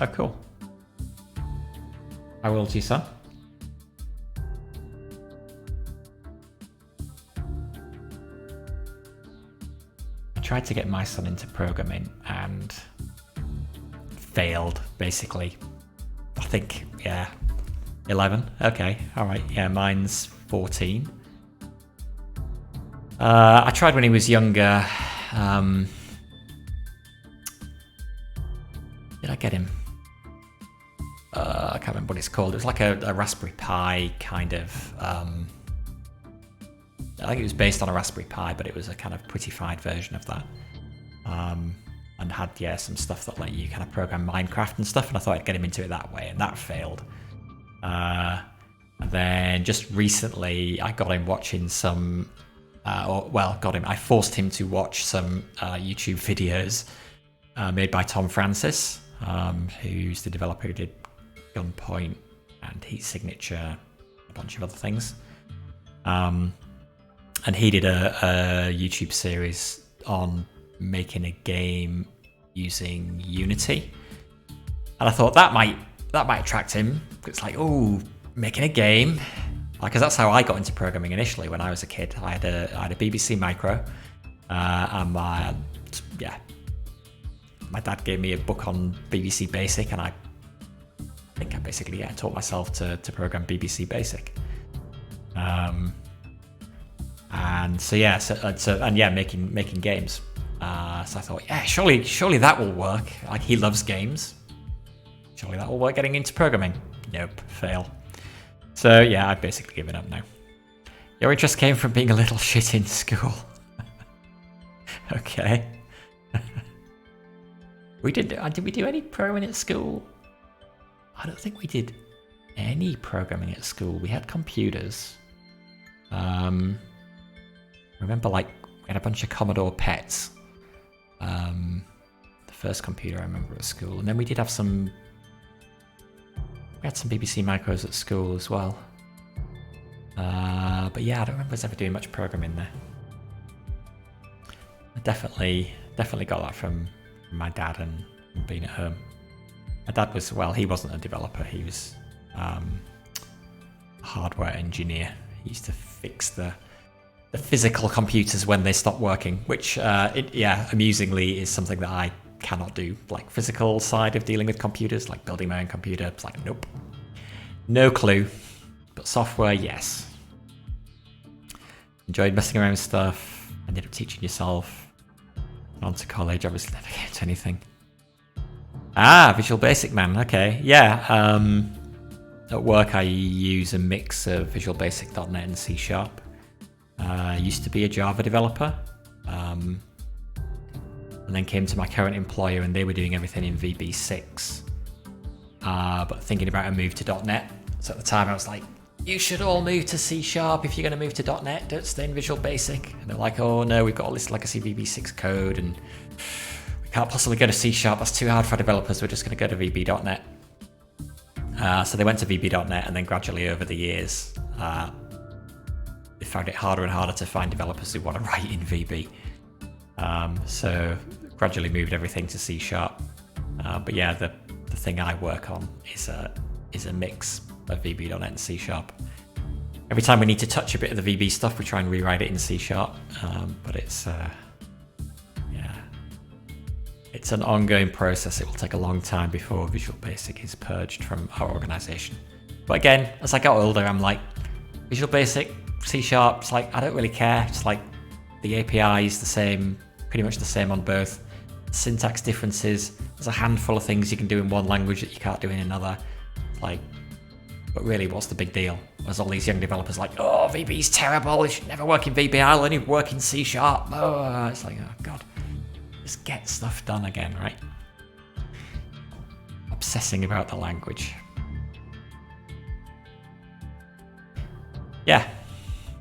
Oh, cool. How old is your son? I tried to get my son into programming and failed, basically. I think, yeah, 11. Okay, all right. Yeah, mine's 14. I tried when he was younger. Did I get him? I can't remember what it's called. It was like a Raspberry Pi kind of. I think it was based on a Raspberry Pi, but it was a kind of prettified version of that. And had, yeah, some stuff that let you kind of program Minecraft and stuff. And I thought I'd get him into it that way, and that failed. And then just recently, I got him watching some. I forced him to watch some YouTube videos made by Tom Francis, who's the developer who did Gunpoint and Heat Signature, a bunch of other things. And he did a YouTube series on making a game using Unity. And I thought that might attract him. It's like, oh, making a game. Because that's how I got into programming initially when I was a kid. I had a BBC Micro, and my dad gave me a book on BBC Basic, and I think I basically taught myself to program BBC Basic. Making games. So I thought, yeah, surely that will work. Like, he loves games. Surely that will work getting into programming. Nope, fail. So yeah, I've basically given up now. Your interest came from being a little shit in school. Okay. Did we do any programming at school? I don't think we did any programming at school. We had computers. I remember, like, we had a bunch of Commodore PETs. The first computer I remember at school. And then we did have some... We had some BBC Micros at school as well. But yeah, I don't remember us ever doing much programming there. I definitely got that from my dad and being at home. My dad was, well, he wasn't a developer. He was a hardware engineer. He used to fix the physical computers when they stopped working, which, amusingly is something that I cannot do. Like, physical side of dealing with computers, like building my own computer, it's like, nope. No clue. But software, yes. Enjoyed messing around with stuff. Ended up teaching yourself. On to college, obviously never came to anything. Visual Basic, man. Okay, yeah. At work, I use a mix of Visual Basic, .NET and C#. I used to be a Java developer. And then came to my current employer, and they were doing everything in VB6. But thinking about a move to .NET. So at the time, I was like, you should all move to C# if you're going to move to .NET. Don't stay in Visual Basic. And they're like, oh no, we've got all this legacy VB6 code, and we can't possibly go to C#. That's too hard for developers. We're just going to go to VB.NET. So they went to VB.NET, and then gradually over the years, they found it harder and harder to find developers who want to write in VB. So gradually moved everything to C#. But yeah, the thing I work on is a mix of VB.NET and C#. Every time we need to touch a bit of the VB stuff, we try and rewrite it in C#. But it's it's an ongoing process. It will take a long time before Visual Basic is purged from our organization. But again, as I got older, I'm like, Visual Basic, C#, it's like, I don't really care. It's like the API is the same, pretty much the same on both. Syntax differences, there's a handful of things you can do in one language that you can't do in another. Like, but really, what's the big deal? There's all these young developers like, oh, VB's terrible, it should never work in VB, I'll only work in C#. Oh, it's like, oh God, just get stuff done again, right? Obsessing about the language. Yeah,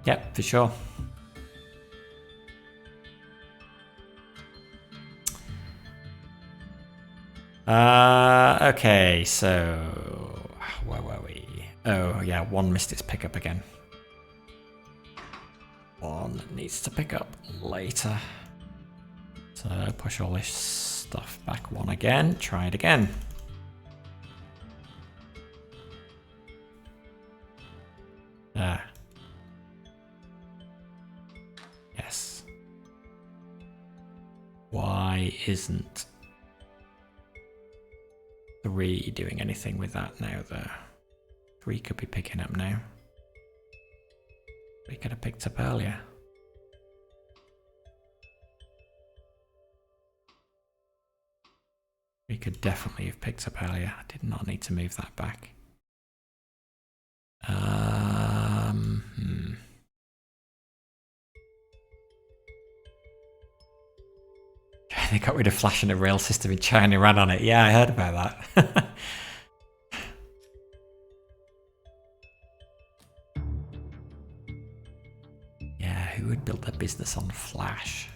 yep, for sure. Okay, so where were we? Oh yeah, one missed its pickup again. One needs to pick up later. So push all this stuff back one again. Try it again. Yes. Why isn't 3 doing anything with that now though? 3 could be picking up now. 3 could have picked up earlier. We could definitely have picked up earlier. I did not need to move that back. They got rid of Flash in a rail system in China, ran on it. Yeah, I heard about that. Yeah, who would build their business on Flash?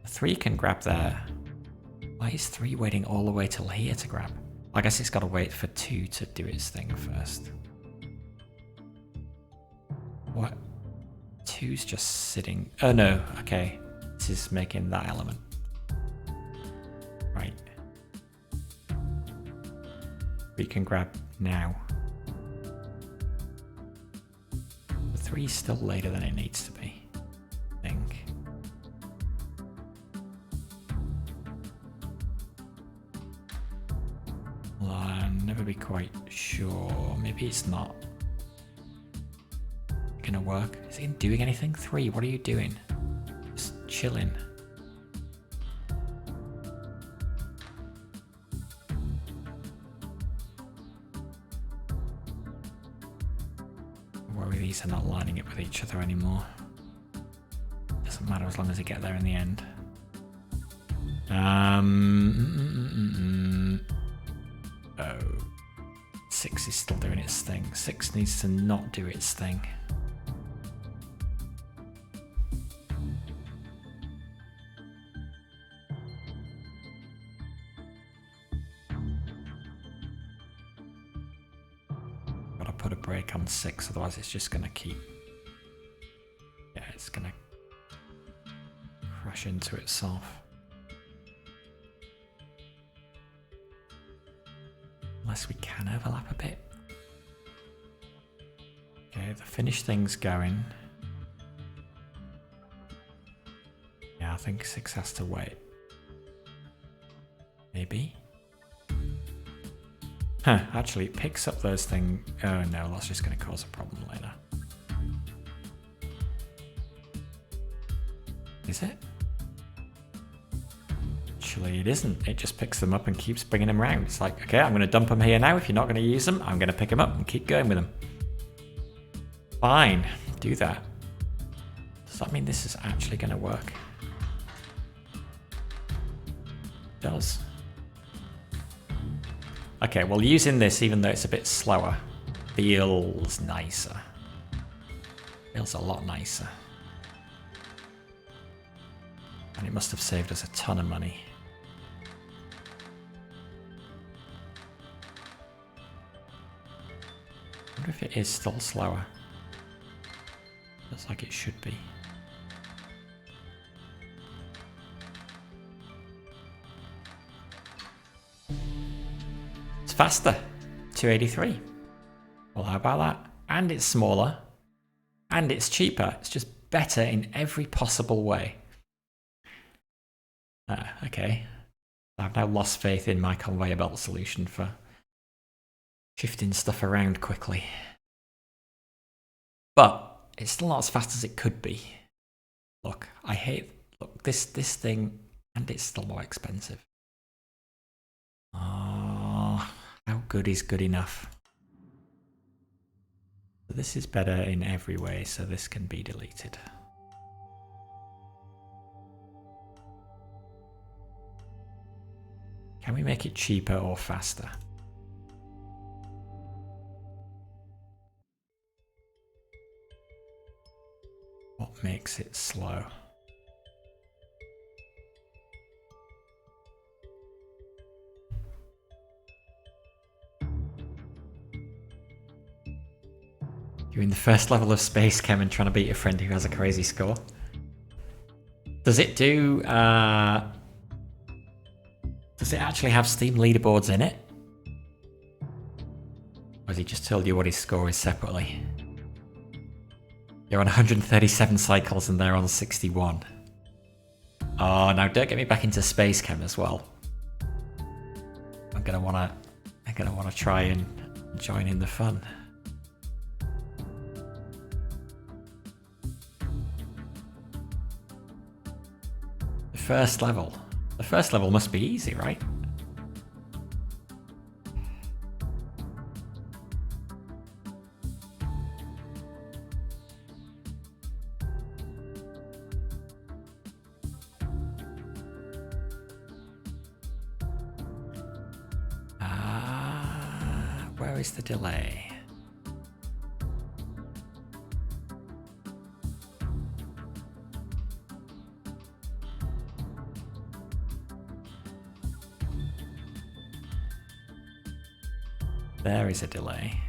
The 3 can grab there. Why is 3 waiting all the way till here to grab? I guess it's got to wait for 2 to do its thing first. What? 2's just sitting. Oh no, okay. This is making that element. Right. We can grab now. The 3's still later than it needs to be, I think. Well, I'll never be quite sure. Maybe it's not gonna work. Is it doing anything? 3, what are you doing? Just chilling. Worry these are not lining up with each other anymore. Doesn't matter as long as they get there in the end. Oh. 6 is still doing its thing. 6 needs to not do its thing. Gotta put a break on 6, otherwise it's just gonna keep... Yeah, it's gonna crash into itself. Unless we can overlap a bit. Okay, the finished thing's going. Yeah, I think 6 has to wait. Maybe. Huh, actually it picks up those things. Oh no, that's just going to cause a problem later. Is it? Actually, it isn't. It just picks them up and keeps bringing them around. It's like, okay, I'm going to dump them here now. If you're not going to use them, I'm going to pick them up and keep going with them. Fine, do that. Does that mean this is actually going to work? It does. Okay, well, using this, even though it's a bit slower, feels nicer. Feels a lot nicer. And it must have saved us a ton of money. I wonder if it is still slower. Looks like it should be. It's faster. 283. Well, how about that? And it's smaller. And it's cheaper. It's just better in every possible way. Okay. I've now lost faith in my conveyor belt solution for shifting stuff around quickly. But it's still not as fast as it could be. Look, look, this thing, and it's still more expensive. Oh, how good is good enough? This is better in every way, so this can be deleted. Can we make it cheaper or faster? What makes it slow? Doing the first level of Space Chem and trying to beat a friend who has a crazy score. Does it do... does it actually have Steam leaderboards in it? Or has he just told you what his score is separately? You're on 137 cycles and they're on 61. Oh, now don't get me back into Space Chem as well. I'm gonna wanna try and join in the fun. The first level. The first level must be easy, right? Where is the delay? There is a delay.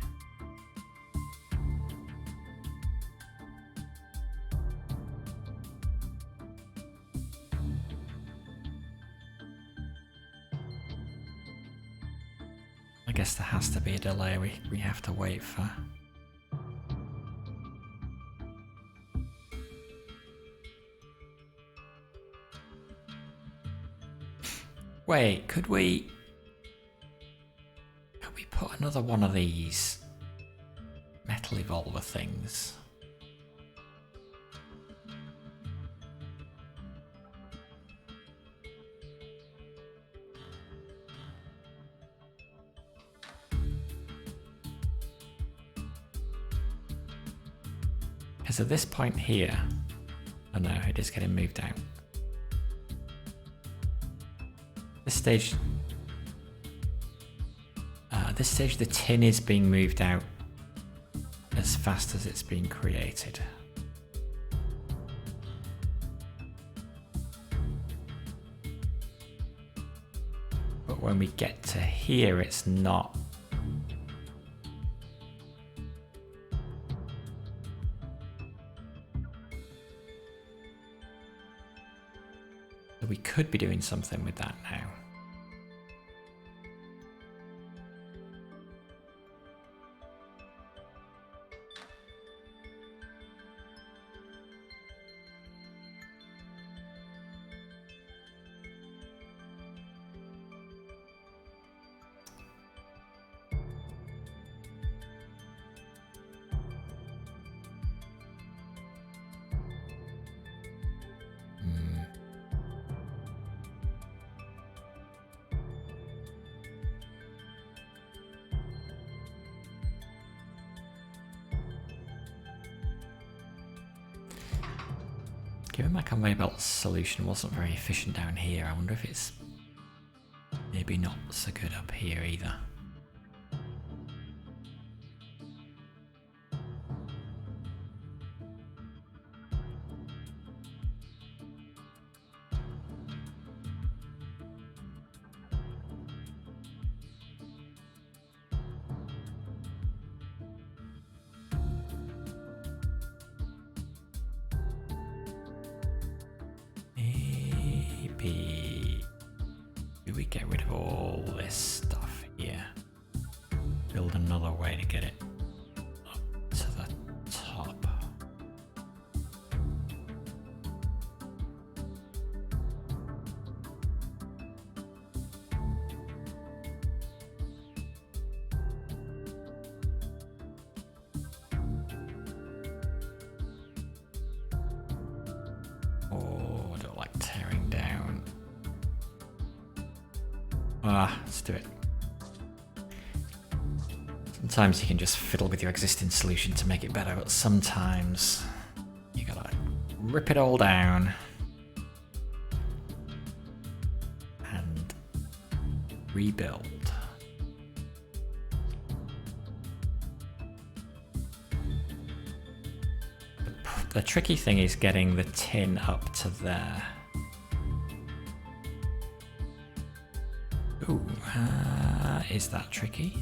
I guess there has to be a delay we have to wait for. Wait, could we put another one of these metal evolver things? Because at this point here, oh no, it is getting moved out. This stage, the tin is being moved out as fast as it's being created. But when we get to here, it's not. We could be doing something with that now. Given my conveyor belt solution wasn't very efficient down here, I wonder if it's maybe not so good up here either. Do we get rid of all this stuff here? Build another way to get it up to the top. Let's do it. Sometimes you can just fiddle with your existing solution to make it better, but sometimes you gotta rip it all down and rebuild. The tricky thing is getting the tin up to there. Ooh, is that tricky?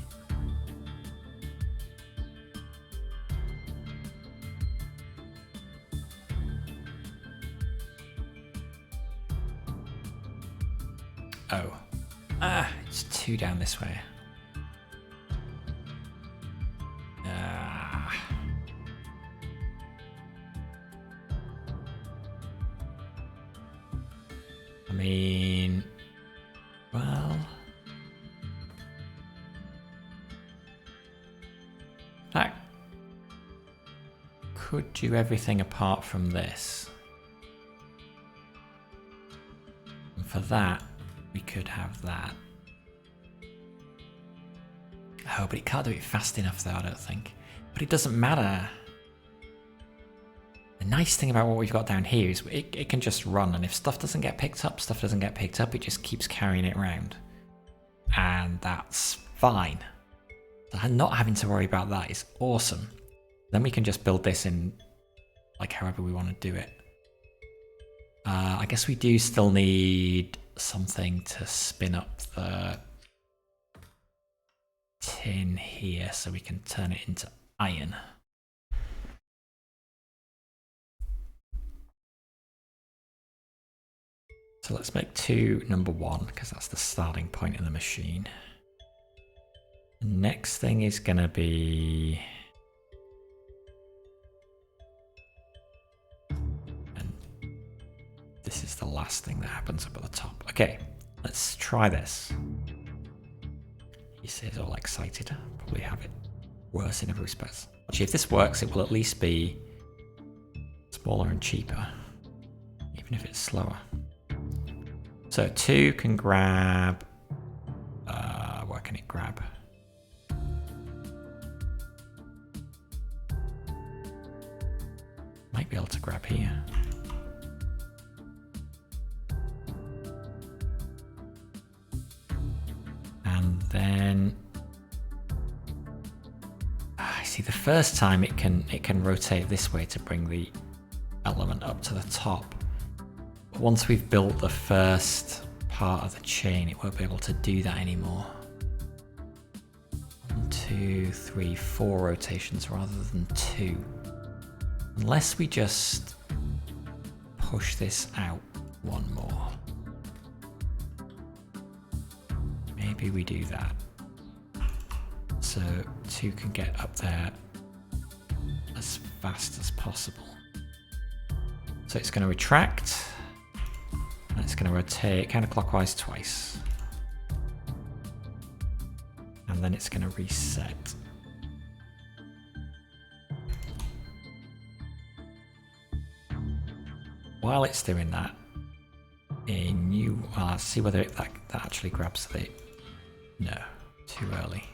Oh. It's 2 down this way. I mean, well, that could do everything apart from this. And for that, we could have that. Oh, but it can't do it fast enough though, I don't think. But it doesn't matter. The nice thing about what we've got down here is it can just run, and if stuff doesn't get picked up, it just keeps carrying it around. And that's fine. So not having to worry about that is awesome. Then we can just build this in like however we want to do it. I guess we do still need something to spin up the tin here so we can turn it into iron. So let's make 2 number 1 because that's the starting point of the machine. The next thing is going to be... and this is the last thing that happens up at the top. Okay, let's try this. He says all excited. Probably have it worse in every respect. Actually, if this works, it will at least be smaller and cheaper, even if it's slower. So 2 can grab, where can it grab? Might be able to grab here. And then, I see the first time it can rotate this way to bring the element up to the top. Once we've built the first part of the chain, it won't be able to do that anymore. 1, 2, 3, 4 rotations rather than 2. Unless we just push this out 1 more. Maybe we do that. So 2 can get up there as fast as possible. So it's going to retract. And it's going to rotate counterclockwise twice. And then it's going to reset. While it's doing that, let's see whether that actually grabs the... No, too early.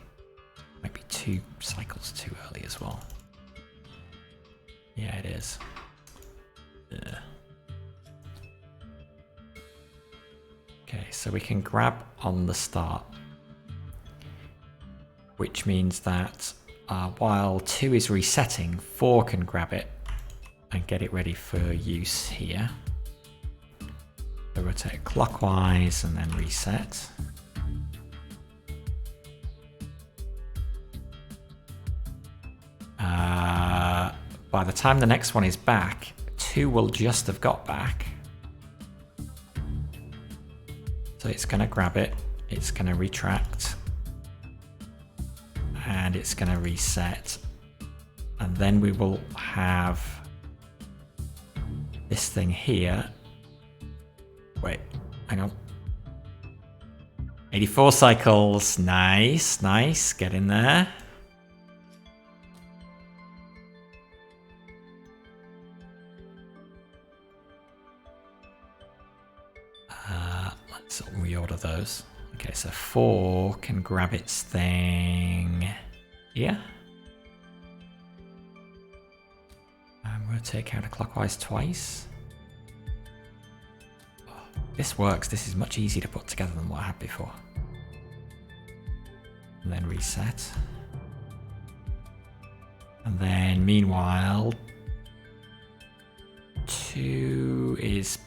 Might be 2 cycles too early as well. Yeah, it is. Yeah. Okay, so we can grab on the start, which means that while 2 is resetting, 4 can grab it and get it ready for use here. So rotate clockwise and then reset. By the time the next one is back, 2 will just have got back. So it's going to grab it, it's going to retract, and it's going to reset. And then we will have this thing here. Wait, hang on. 84 cycles, nice, nice, get in there. Let's reorder those. Okay, so 4 can grab its thing here. And rotate counterclockwise twice. Oh, this works. This is much easier to put together than what I had before. And then reset. And then meanwhile, 2 is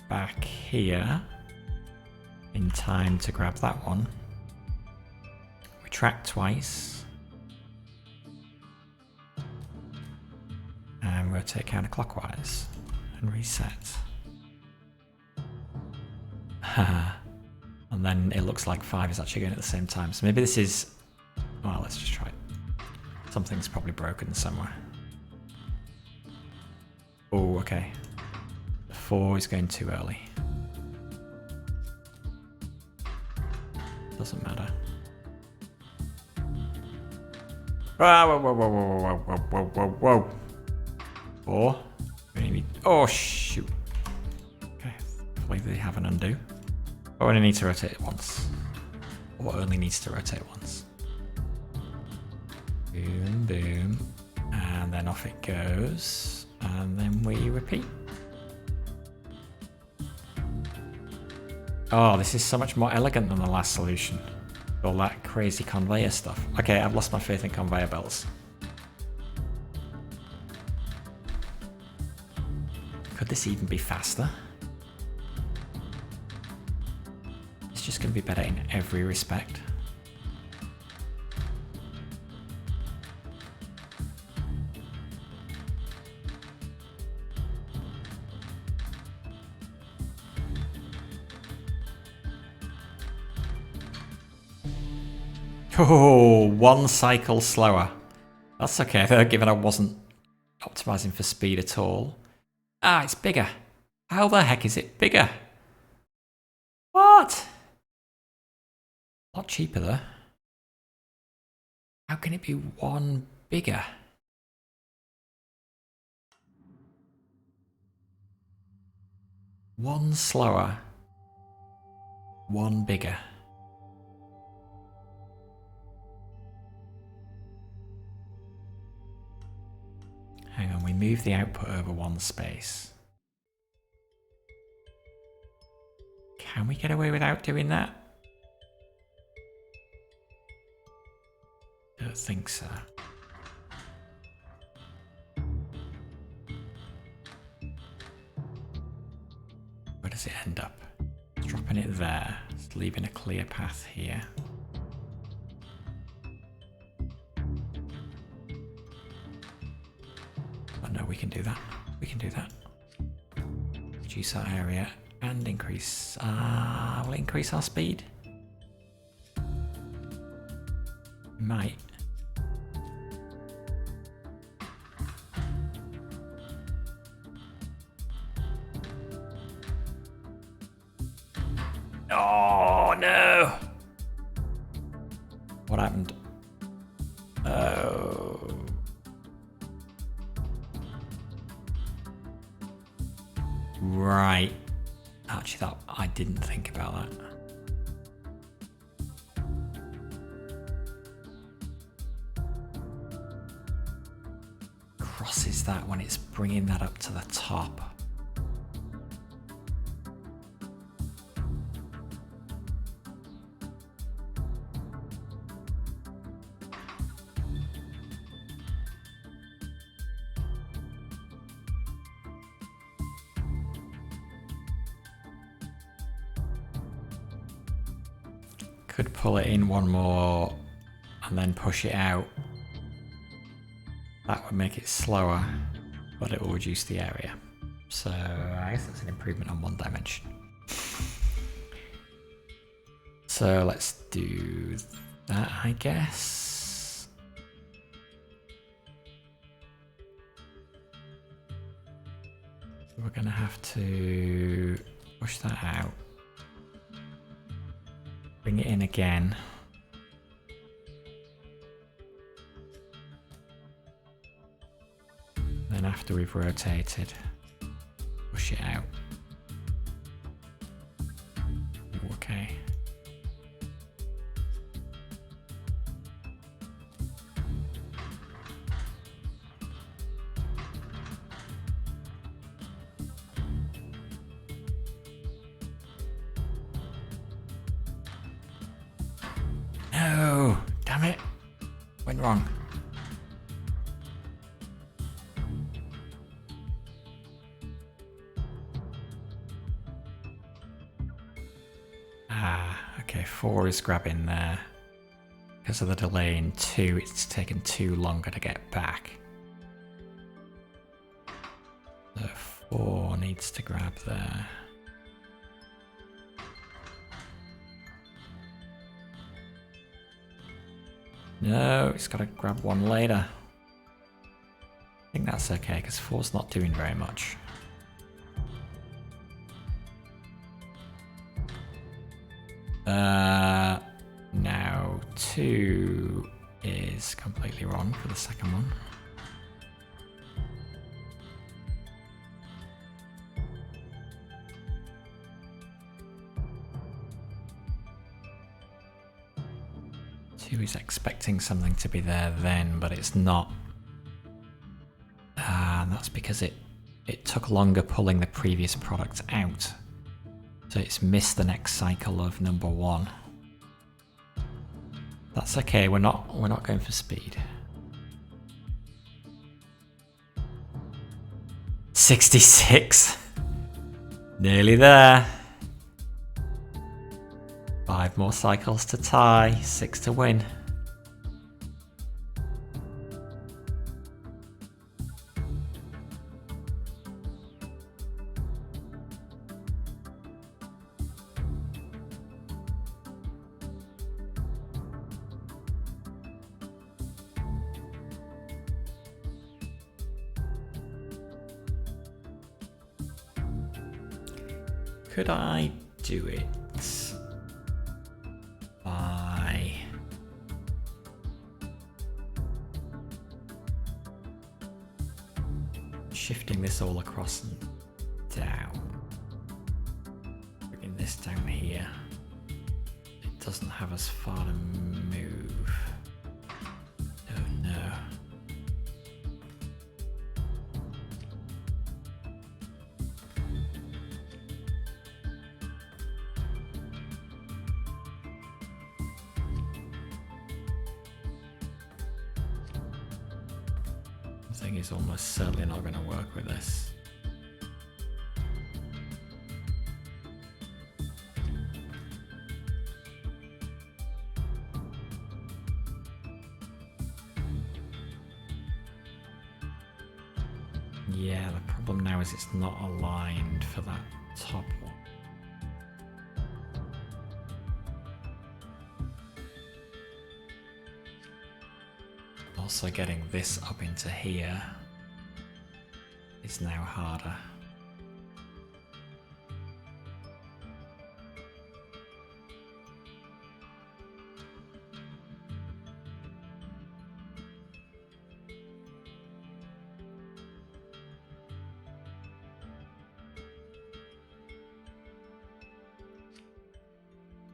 back here in time to grab that one. Retract twice. And rotate counterclockwise and reset. And then it looks like 5 is actually going at the same time. So maybe this is... Well, let's just try it. Something's probably broken somewhere. Oh, okay. 4 is going too early. Doesn't matter. Whoa, whoa, whoa, whoa, whoa, whoa, whoa, whoa. 4. Maybe. Oh, shoot. Okay. Hopefully they have an undo. Oh, only need to rotate it once. Or only needs to rotate once. Boom, boom. And then off it goes. And then we repeat. Oh, this is so much more elegant than the last solution. All that crazy conveyor stuff. Okay, I've lost my faith in conveyor belts. Could this even be faster? It's just going to be better in every respect. Oh, 1 cycle slower. That's okay though, given I wasn't optimizing for speed at all. Ah, it's bigger. How the heck is it bigger? What? A lot cheaper though. How can it be 1 bigger? One slower, 1 bigger. Hang on, we move the output over 1 space. Can we get away without doing that? Don't think so. Where does it end up? Dropping it there, just leaving a clear path here. Oh no, we can do that. We can do that. Reduce our area and increase. Will it increase our speed? It might. Oh no! What happened? Oh. Right. Actually, that I didn't think about that. Crosses that when it's bringing that up to the top. Could pull it in 1 more and then push it out. That would make it slower, but it will reduce the area. So I guess that's an improvement on 1 dimension. So let's do that, I guess. We're gonna have to push that out. Bring it in again. Then after we've rotated, push it out. Okay. Damn it. Went wrong. Okay, 4 is grabbing there. Because of the delay in 2, it's taken too longer to get back. So 4 needs to grab there. No, it's got to grab 1 later. I think that's okay, because 4's not doing very much. Now 2 is completely wrong for the second one. He's expecting something to be there then, but it's not. And that's because it took longer pulling the previous product out. So it's missed the next cycle of number 1. That's okay, we're not going for speed. 66. Nearly there. 5 more cycles to tie, 6 to win. Could I do it by shifting this all across and down? Bringing this down here. It doesn't have as far to move. Oh no. I think he's almost certainly not going to work with this. Yeah, the problem now is it's not aligned for that top one. Also getting this up into here is now harder.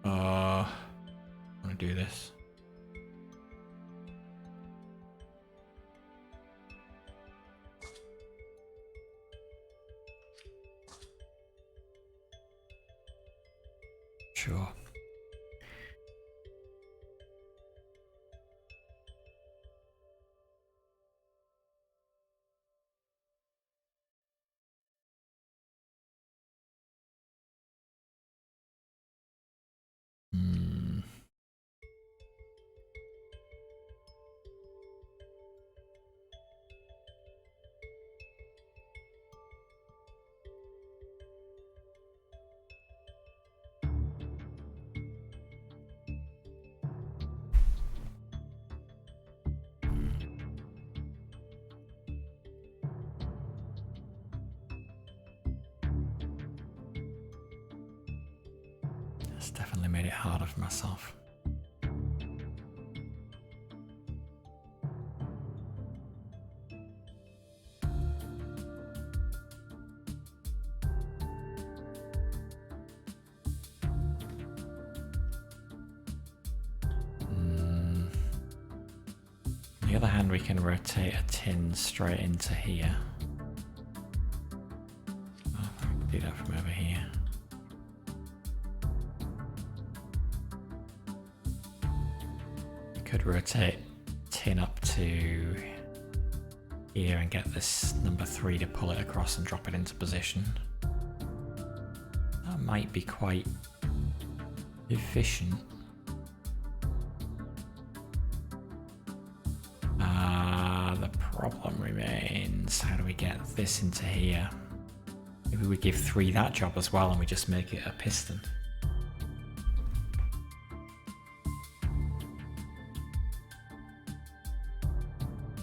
I want to do this. Sure. It's definitely made it harder for myself. On the other hand, we can rotate a tin straight into here. Oh, I can do that from over here. Could rotate tin up to here and get this number 3 to pull it across and drop it into position. That might be quite efficient. The problem remains, how do we get this into here? Maybe we give 3 that job as well and we just make it a piston.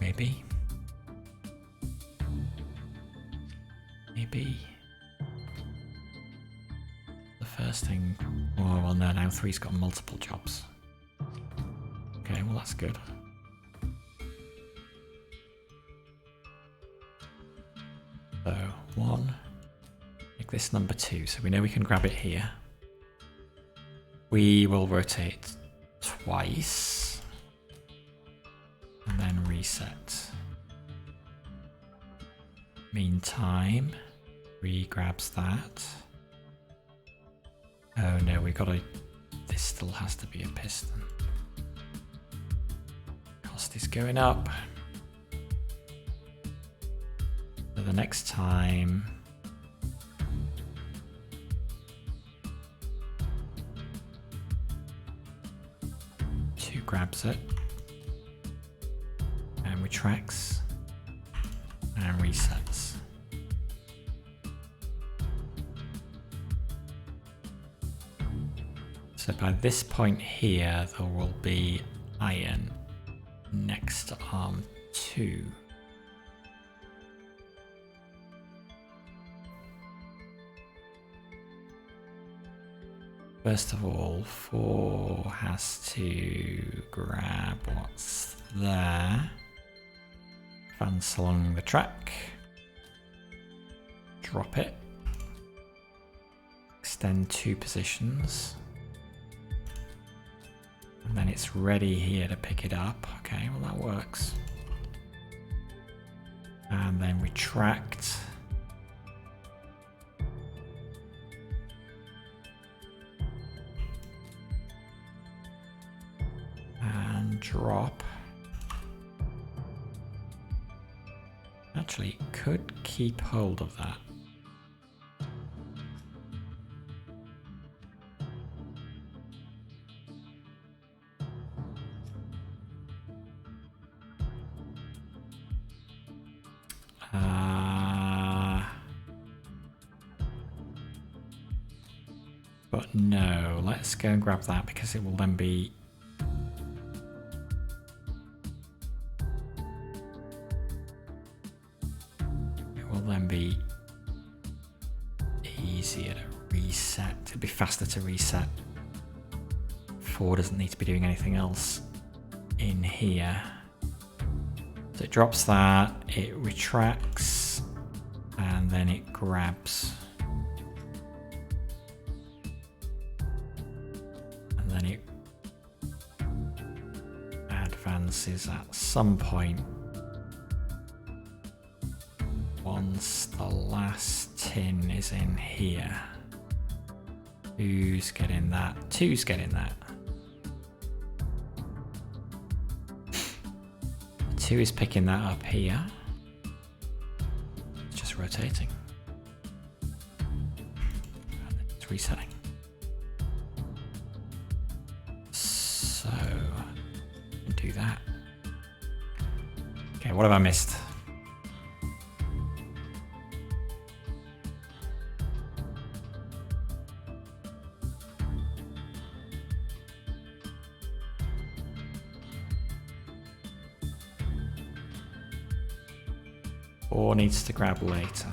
Maybe. The first thing... Oh, well no, now 3's got multiple jobs. Okay, well that's good. So, 1. Make this number 2, so we know we can grab it here. We will rotate twice. And then reset. Meantime, grabs that. Oh no, we gotta... This still has to be a piston. Cost is going up. So the next time... 2 grabs it. And retracts. And resets. So by this point here, there will be iron next to arm 2. First of all, 4 has to grab what's there. Advance along the track. Drop it. Extend 2 positions. And then it's ready here to pick it up. Okay, well that works. And then retract. And drop. Actually, could keep hold of that. But no, let's go and grab that because it will then be... It will then be easier to reset. It'll be faster to reset. 4 doesn't need to be doing anything else in here. So it drops that, it retracts, and then it grabs. And then it advances at some point once the last tin is in here. 2's getting that, 2's getting that. 2 is picking that up here. It's just rotating. And it's resetting. So, do that. Okay, what have I missed? Or needs to grab later.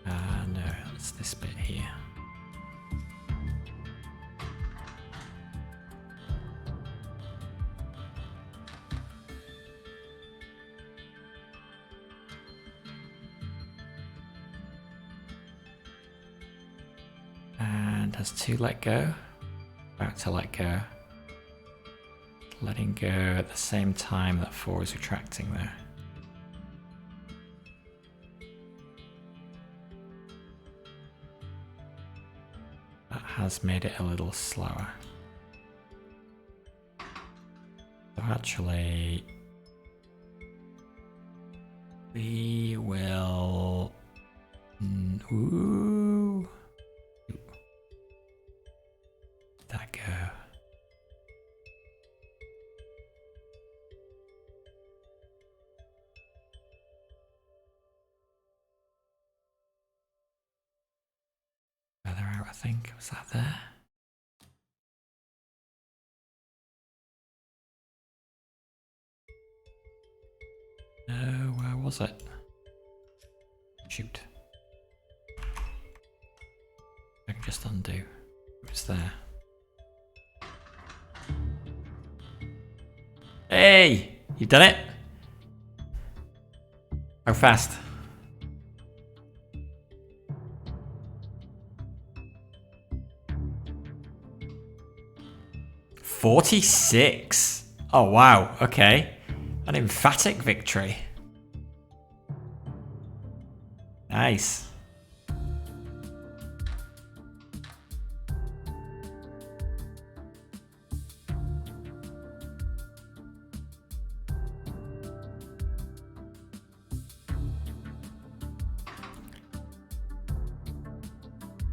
No, it's this bit here. And has 2 let go. About to let go. Letting go at the same time that 4 is retracting there. That has made it a little slower. So actually, we will... Ooh. Where'd that go? Further out, I think. Was that there? No, where was it? Shoot. I can just undo. It was there. Hey! You've done it? How fast? $46. Oh wow, okay. An emphatic victory. Nice.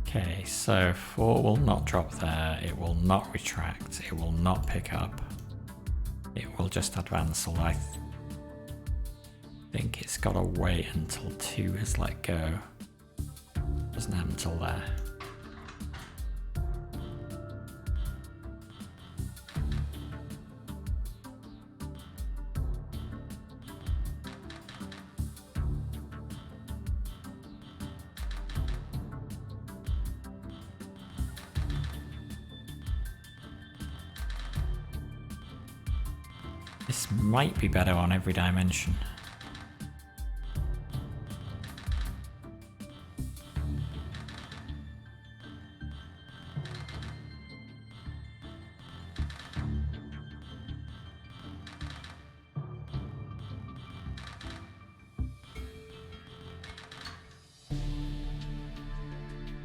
Okay, so 4 will not drop there, it will not retract, it will not pick up. It will just advance, although I think it's got to wait until 2 is let go. Doesn't happen until there. This might be better on every dimension.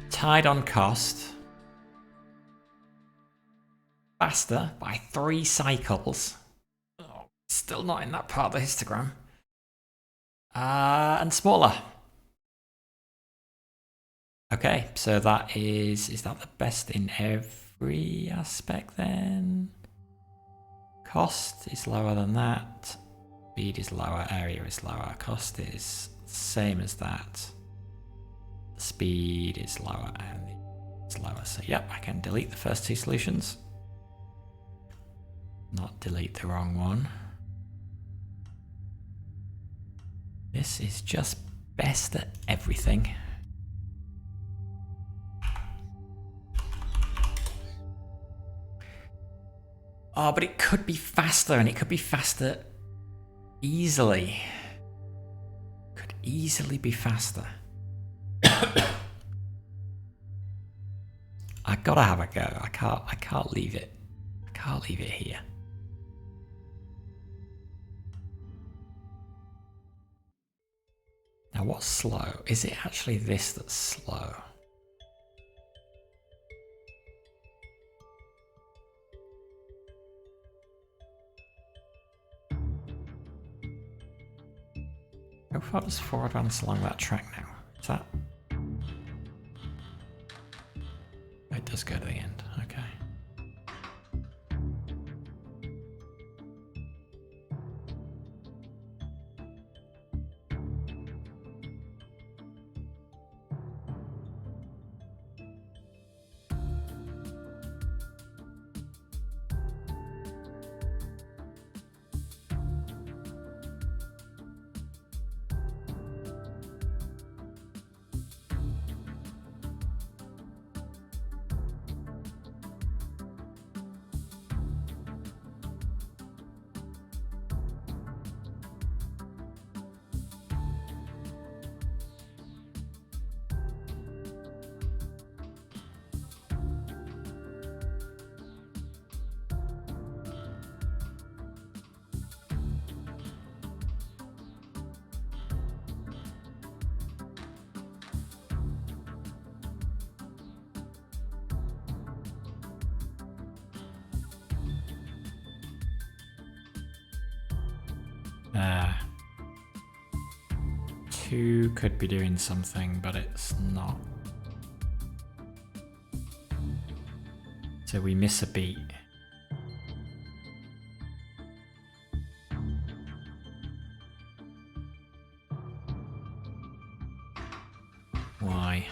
Tied on cost. Faster by 3 cycles. Oh, still not in that part of the histogram. And smaller. Okay, so that is that the best in every aspect then? Cost is lower than that. Speed is lower, area is lower. Cost is same as that. Speed is lower and it's lower. So yep, I can delete the first 2 solutions. Not delete the wrong one. This is just best at everything. Oh, but it could be faster, and it could be faster easily. Could easily be faster. I gotta have a go. I can't leave it. I can't leave it here. Now what's slow? Is it actually this that's slow? How far does 4 advance along that track now? Is that... It does go to the end, okay. Two could be doing something, but it's not. So we miss a beat. Why?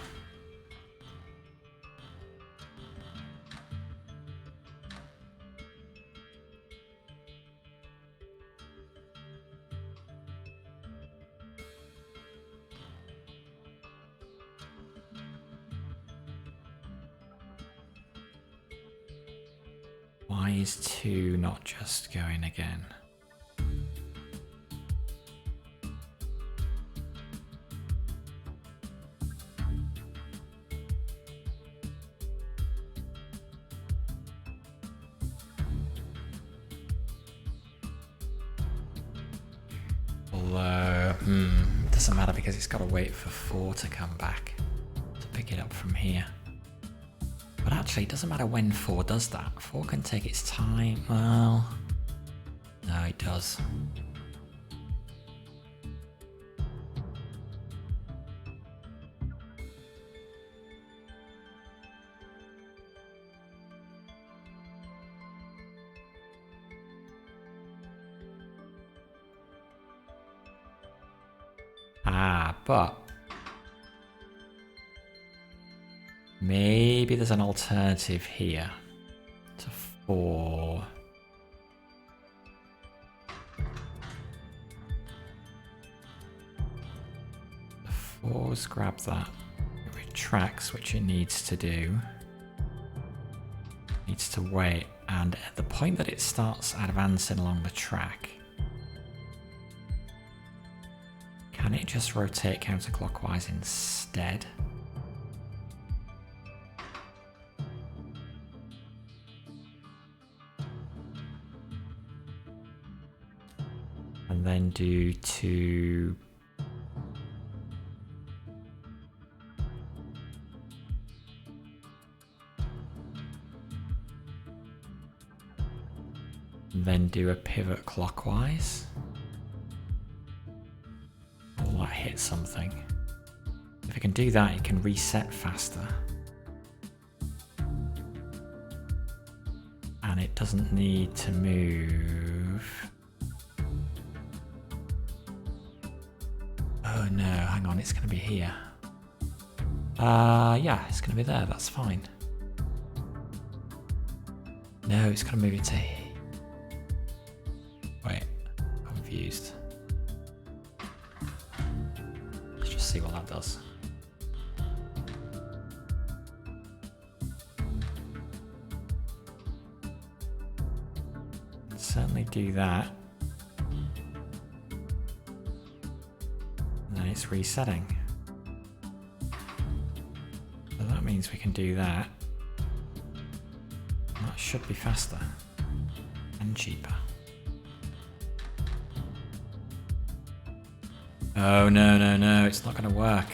Why is 2 not just going again? Although, it doesn't matter because it's got to wait for 4 to come back to pick it up from here. But actually, it doesn't matter when 4 does that. 4 can take its time. Well, no, it does. But maybe there's an alternative here to 4. The 4's grab that. It retracts, which it needs to do. It needs to wait, and at the point that it starts advancing along the track, can it just rotate counterclockwise instead? And then do 2. And then do a pivot clockwise. That hit something. If it can do that, it can reset faster. And it doesn't need to move. Oh no, hang on, it's going to be here. Yeah, it's going to be there, that's fine. No, it's going to move it to here. Wait, confused. See what that does. Certainly do that. And then it's resetting. So that means we can do that. And that should be faster and cheaper. Oh no, no, no, it's not going to work.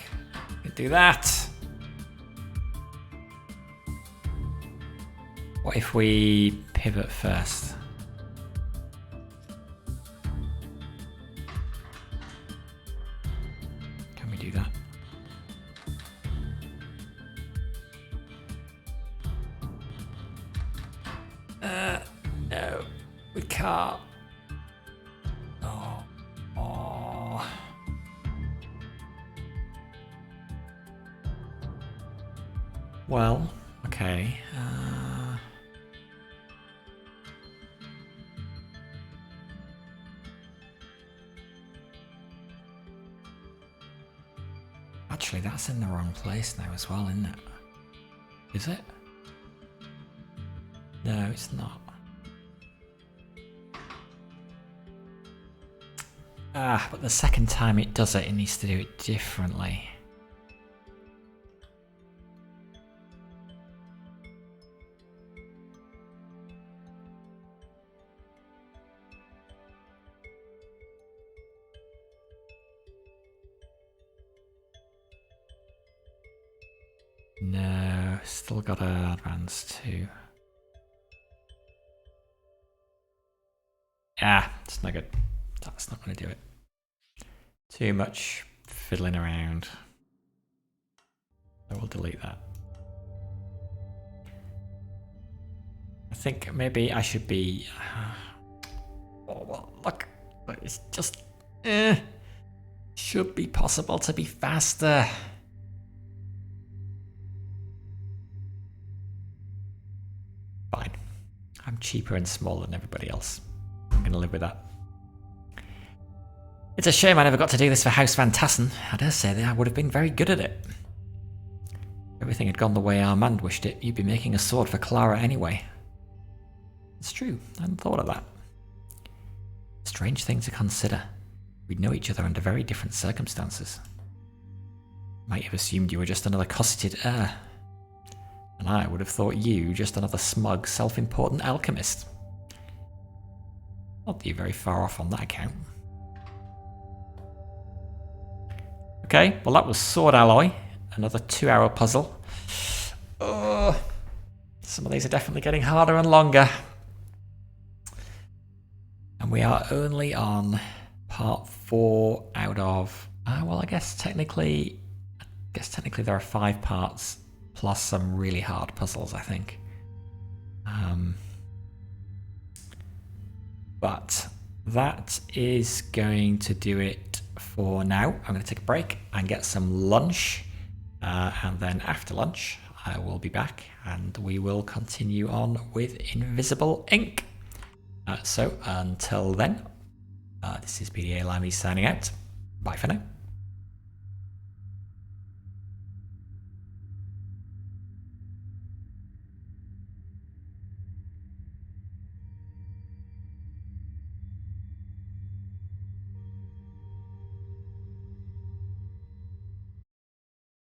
Can't do that. What if we pivot first? Can we do that? No, we can't. Well, okay. Actually, that's in the wrong place now as well, isn't it? Is it? No, it's not. But the second time it does it, it needs to do it differently. No, still gotta advance 2. It's no good. That's not going to do it. Too much fiddling around. I will delete that. I think maybe I should be... oh, well, look. It's just... should be possible to be faster. Fine. I'm cheaper and smaller than everybody else. I'm going to live with that. It's a shame I never got to do this for House Van Tassen. I dare say that I would have been very good at it. If everything had gone the way Armand wished it, you'd be making a sword for Clara anyway. It's true, I hadn't thought of that. Strange thing to consider. We'd know each other under very different circumstances. Might have assumed you were just another cosseted heir. And I would have thought you just another smug, self-important alchemist. Not that you're very far off on that account. Okay, well that was Sword Alloy. Another 2-hour puzzle. Oh, some of these are definitely getting harder and longer. And we are only on part 4 out of... well, I guess technically there are 5 parts plus some really hard puzzles, I think. But that is going to do it for now. I'm going to take a break and get some lunch. And then after lunch, I will be back and we will continue on with Invisible Ink. So until then, this is PDA Limey signing out. Bye for now.